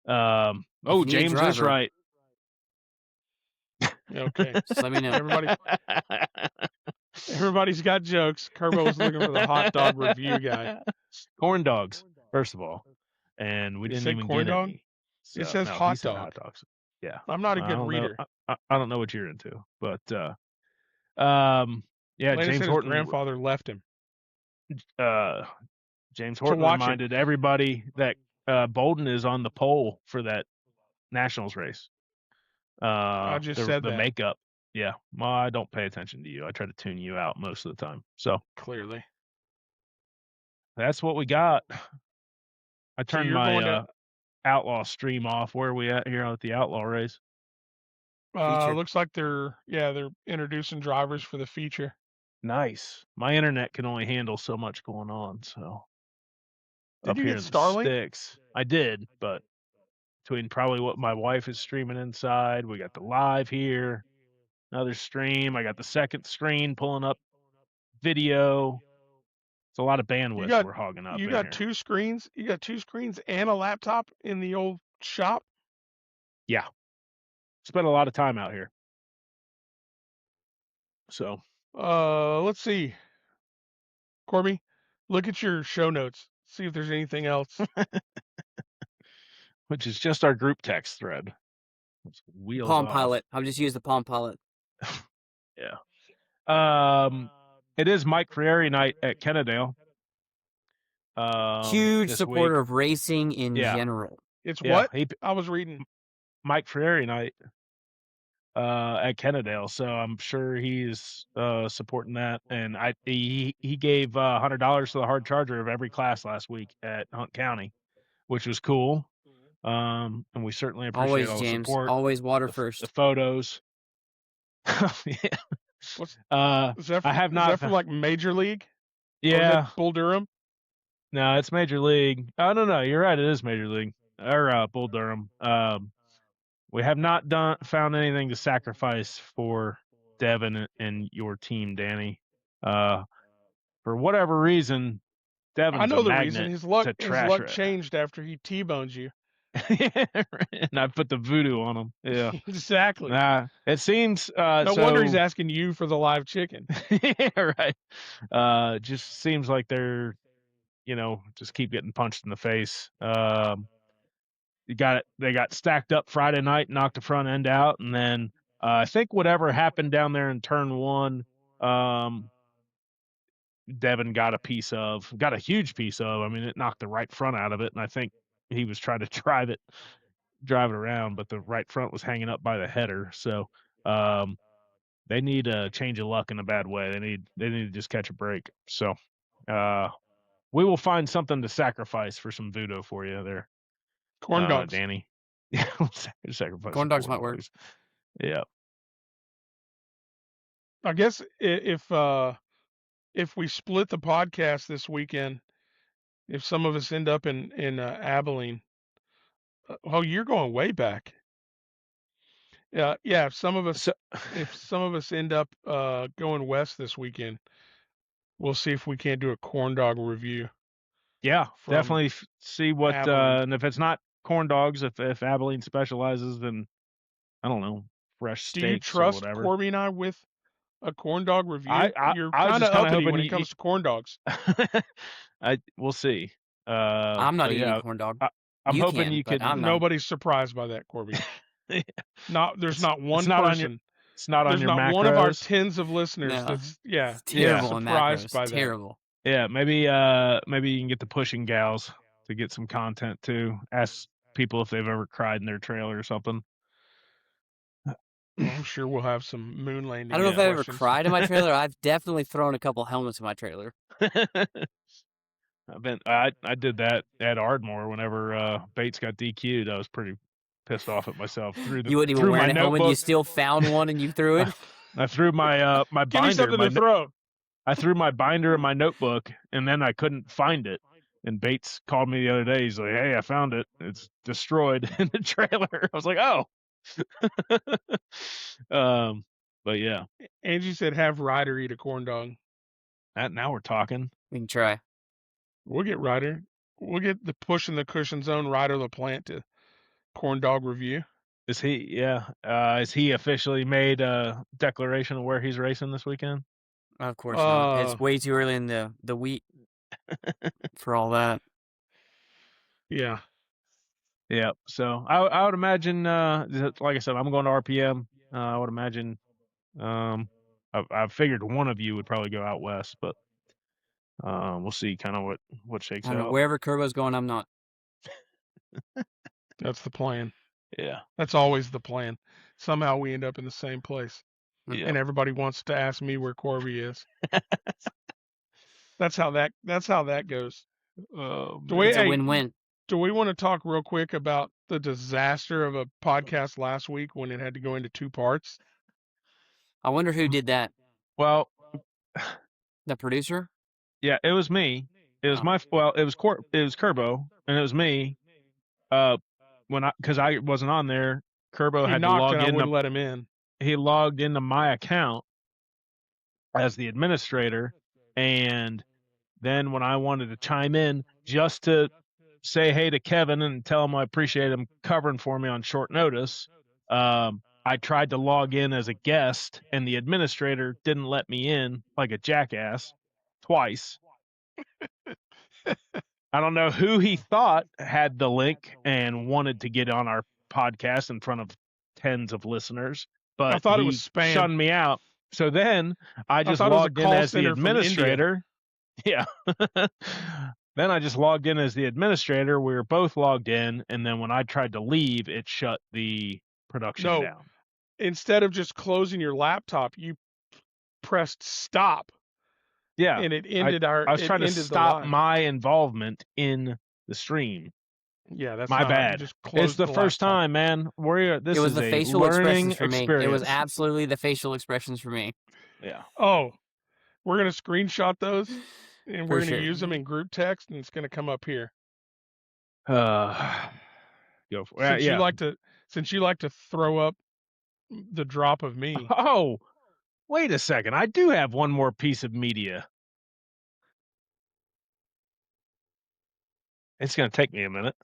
James is right. Okay. Just let me know. Everybody's got jokes. Kerbo was looking for the hot dog review guy. Corn dogs, first of all, and we didn't even get dog? any. So, it says hot dog. Hot dogs. Yeah, I'm not a good reader. I don't know what you're into, but Landon James said Horton. His grandfather left him. James Horton reminded everybody that Bolden is on the pole for that Nationals race. I just said the that. makeup. Yeah, well, I don't pay attention to you. I try to tune you out most of the time. So clearly, that's what we got. I turned my Outlaw stream off. Where are we at here at the Outlaw race? Looks like they're introducing drivers for the feature. Nice. My internet can only handle so much going on. So did you get Starlink? Sticks, I did, but between probably what my wife is streaming inside, we got the live here, another stream. I got the second screen pulling up video. It's a lot of bandwidth we're hogging up. You got 2 screens. You got 2 screens and a laptop in the old shop. Yeah, spent a lot of time out here. So, let's see. Corby, look at your show notes. See if there's anything else. Which is just our group text thread. Palm Pilot. I'll just use the Palm Pilot. Yeah. It is Mike Frieri night at Kennedale. Huge supporter of racing in general. It's what? I was reading. Mike Frieri night at Kennedale, so I'm sure he's supporting that. And he gave $100 to the hard charger of every class last week at Hunt County, which was cool. And we certainly appreciate all the support. Always water first. The photos. Yeah. Is that from like Major League? Yeah. Bull Durham? No, it's Major League. Oh, no, you're right. It is Major League or Bull Durham. We have not found anything to sacrifice for Devin and your team, Danny. For whatever reason, Devin's I know a the magnet reason. His luck to trash changed after he T-bones you. And I put the voodoo on them. Yeah. Exactly. Nah, it seems No wonder he's asking you for the live chicken. Yeah, right. Just seems like they're, just keep getting punched in the face. They got stacked up Friday night, knocked the front end out, and then I think whatever happened down there in turn one, Devin got a huge piece of. I mean, it knocked the right front out of it, and I think he was trying to drive it around, but the right front was hanging up by the header. So they need a change of luck in a bad way. They need to just catch a break. So we will find something to sacrifice for some voodoo for you there, Corn dogs. Danny. Yeah, sacrifice Corn some dogs might work. Yeah. I guess if we split the podcast this weekend, if some of us end up in Abilene, you're going way back. Yeah. If some of us end up going west this weekend, we'll see if we can't do a corn dog review. Yeah, from definitely see what Abilene. and if it's not corn dogs, if Abilene specializes, then I don't know, fresh Do you steaks or trust whatever. Corby and I with a corn dog review? You're I was kind of just kinda uppity hoping when it comes to corn dogs. We'll see. I'm not but eating yeah, corn dog. I'm You hoping can, you but could. I'm not. Nobody's surprised by that, Corby. There's not one it's not person. It's not on There's your not macros. one of our tens of listeners No. that's It's terrible in surprised macros. by Terrible. Yeah, maybe you can get the pushing gals to get some content too. Ask people if they've ever cried in their trailer or something. that. Well, I'm sure we'll have some moon landing. I don't know if I've ever questions. cried in my trailer. I've definitely thrown a couple helmets in my trailer. I did that at Ardmore whenever Bates got DQ'd. I was pretty pissed off at myself. You wouldn't even wear a helmet. You still found one and you threw it. I threw my my Give me binder. something to throw. I threw my binder in my notebook, and then I couldn't find it. And Bates called me the other day. He's like, "Hey, I found it. It's destroyed in the trailer." I was like, "Oh." But yeah. Angie said, "Have Ryder eat a corn dog." Now we're talking. We can try. We'll get Ryder. We'll get the push in the cushion zone Ryder LaPlante to corn dog review. Is he? Yeah. Is he officially made a declaration of where he's racing this weekend? Of course not. It's way too early in the week for all that. Yeah. Yeah. So I would imagine, like I said, I'm going to RPM. I would imagine, I figured one of you would probably go out west, but we'll see kind of what shakes out. Wherever Kerbo's going, I'm not. That's the plan. Yeah. That's always the plan. Somehow we end up in the same place. Yeah. And everybody wants to ask me where Corby is. That's how that goes. It's a win-win. Do we want to talk real quick about the disaster of a podcast last week when it had to go into 2 parts? I wonder who did that. Well, the producer? Yeah, it was me. It was it was Kerbo, and it was me. Because I wasn't on there, Kerbo had to log in. I wouldn't let him in. He logged into my account as the administrator, and then when I wanted to chime in just to say hey to Kevin and tell him I appreciate him covering for me on short notice, I tried to log in as a guest, and the administrator didn't let me in like a jackass twice. I don't know who he thought had the link and wanted to get on our podcast in front of tens of listeners, but I thought it was spam. Shunned me out. So then I just logged in as the administrator. Yeah. Then I just logged in as the administrator. We were both logged in, and then when I tried to leave, it shut the production down. Instead of just closing your laptop, you pressed stop. Yeah. And it ended I was trying to stop my involvement in the stream. Yeah, that's my bad. Just it's the first time, man. This it was is the a facial learning expressions for me. experience. It was absolutely the facial expressions for me. Yeah. Oh, we're going to screenshot those, and we're going to sure. use them in group text, and it's going to come up here. Go for it. Since you like to throw up the drop of me. Oh, wait a second. I do have one more piece of media. It's going to take me a minute.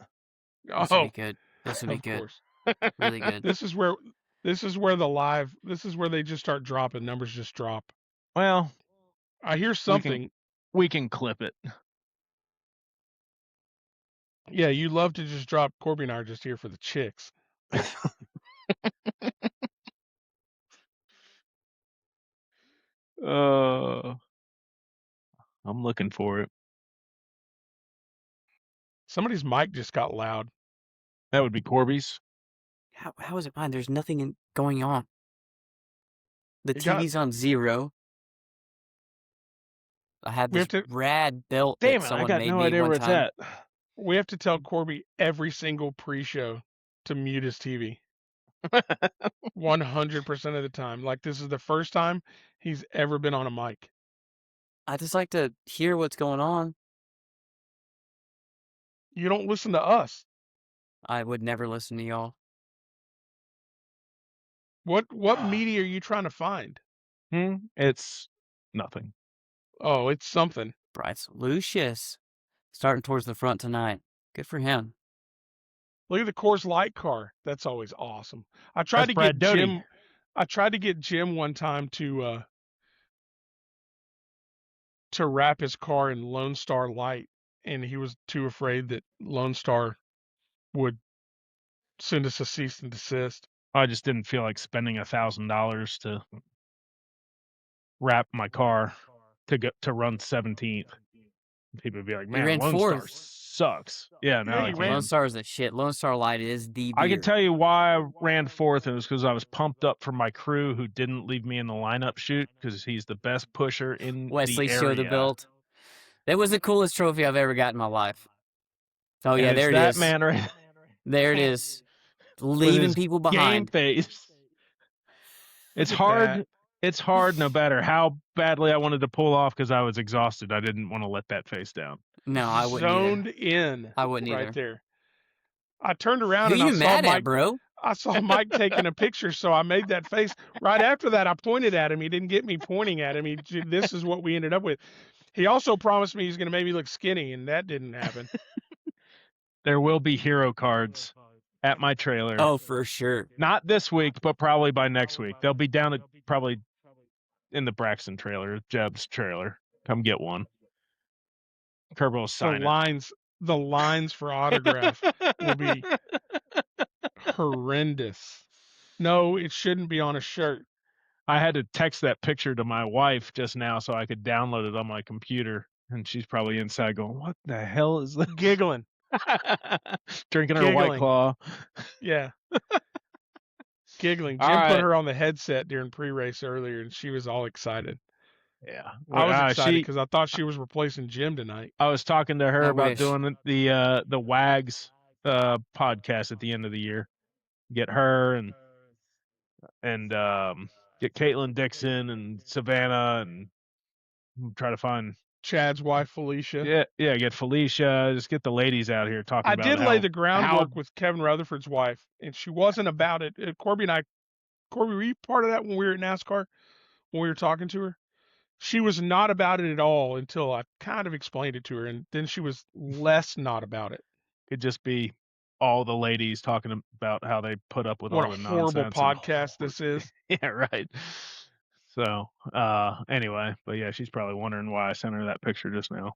This would Oh, be good. This would be of good. course. Really good. This is where this is where they just start dropping. Numbers just drop. Well, I hear something. we can clip it. Yeah, you love to just drop. Corby and I are just here for the chicks. I'm looking for it. Somebody's mic just got loud. That would be Corby's. How is it mine? There's nothing going on. The It got- TV's on 0. I have We this have to- rad belt Damn that it! I someone got made no me idea one where it's time. at. We have to tell Corby every single pre-show to mute his TV. 100% of the time. Like this is the first time he's ever been on a mic. I just like to hear what's going on. You don't listen to us. I would never listen to y'all. What media are you trying to find? It's nothing. Oh, it's something. Bryce Lucius starting towards the front tonight. Good for him. Look at the Coors Light car. That's always awesome. I tried That's to Brad get Doty. Jim. I tried to get Jim one time to wrap his car in Lone Star Light, and he was too afraid that Lone Star would send us a cease and desist. I just didn't feel like spending $1,000 to wrap my car to run 17th. People would be like, "Man, ran Lone Star 4th. sucks." Yeah, no, Yeah, I you can. ran- Lone Star is the shit. Lone Star Light is the beer. I can tell you why I ran 4th, and it was because I was pumped up for my crew who didn't leave me in the lineup shoot because he's the best pusher in Wesley the area. showed the belt. That was the coolest trophy I've ever got in my life. Oh And yeah, it's there it that is. man right There it is. with Leaving his people game behind. face. It's Look at hard. that. It's hard no matter how badly I wanted to pull off because I was exhausted. I didn't want to let that face down. No, I wouldn't Zoned either. in. I wouldn't right either. there. I turned around Who and I you saw mad Mike. at, bro? I saw Mike taking a picture, so I made that face. Right after that, I pointed at him. He didn't get me pointing at him. This is what we ended up with. He also promised me he's going to make me look skinny, and that didn't happen. There will be hero cards at my trailer. Oh, for sure. Not this week, but probably by next week. They'll be down at probably in the Braxton trailer, Jeb's trailer. Come get one. Kerber will sign The lines for autograph will be horrendous. No, it shouldn't be on a shirt. I had to text that picture to my wife just now so I could download it on my computer, and she's probably inside going, "What the hell is this?" Giggling. Drinking her White Giggling. Claw. Yeah. Giggling. All Jim right. put her on the headset during pre-race earlier, and she was all excited. Yeah. I was excited because I thought she was replacing Jim tonight. I was talking to her I about wish. doing the WAGs podcast at the end of the year. Get her and get Caitlin Dixon and Savannah and try to find Chad's wife, Felicia. Yeah, get Felicia. Just get the ladies out here talking I about did how, lay the groundwork with Kevin Rutherford's wife, and she wasn't about it. Corby, were you part of that when we were at NASCAR, when we were talking to her? She was not about it at all until I kind of explained it to her, and then she was less not about it. Could just be all the ladies talking about how they put up with What all a the horrible nonsense. podcast this is. Yeah, right. So, anyway, but yeah, she's probably wondering why I sent her that picture just now.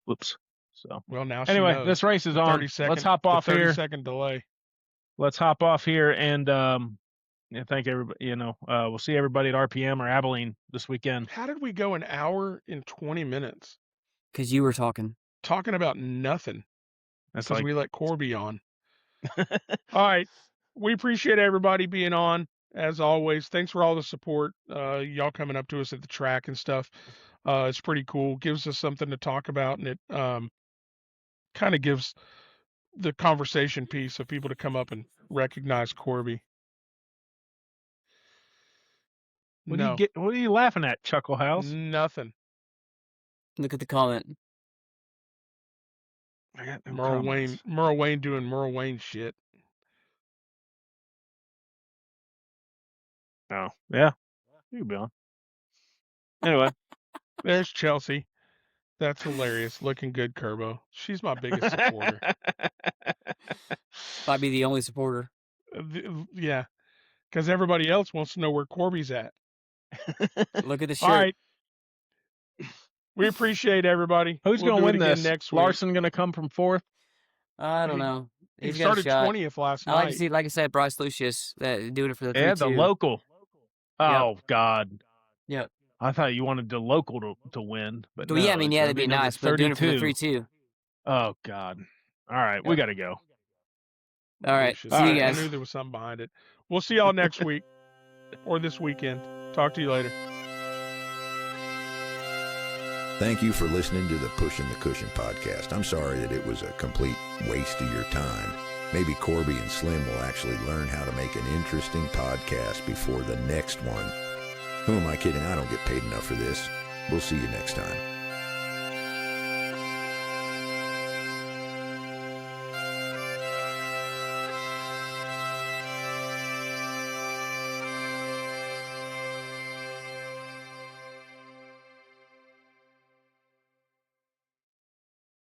Whoops. So, Well, now she anyway, knows. this race is The on. 30-second, Let's hop off the 30 here. second delay. Let's hop off here and thank everybody. We'll see everybody at RPM or Abilene this weekend. How did we go an hour and 20 minutes? Because you were talking about nothing. That's because like we let Corby on. All right. We appreciate everybody being on, as always. Thanks for all the support. Y'all coming up to us at the track and stuff. It's pretty cool. Gives us something to talk about, and it kind of gives the conversation piece of people to come up and recognize Corby. What are you laughing at, Chuckle House? Nothing. Look at the comment. I got no Merle comments. Wayne doing Merle Wayne shit. Oh, yeah. You can be on. Anyway. There's Chelsea. That's hilarious. Looking good, Kerbo. She's my biggest supporter. Might be the only supporter. Yeah, because everybody else wants to know where Corby's at. Look at the All shirt. right. We appreciate everybody. Who's We'll going do to it win again this? next week. Larson going to come from fourth? I don't know. He He's got a started shot. 20th last I like night. to see, like I said, Bryce Lucius doing it for the 3-2. Yeah, the local. Oh, God. Yep. I thought you wanted the local to win. But Well, no, yeah, I mean, it's yeah, gonna that'd be number nice, but doing it for the 32. 3-2. Oh, God. All right, we Yep. got to go. All right. Lucius. See you I guys. knew there was something behind it. We'll see y'all next week or this weekend. Talk to you later. Thank you for listening to the Pushing the Cushion podcast. I'm sorry that it was a complete waste of your time. Maybe Corby and Slim will actually learn how to make an interesting podcast before the next one. Who am I kidding? I don't get paid enough for this. We'll see you next time.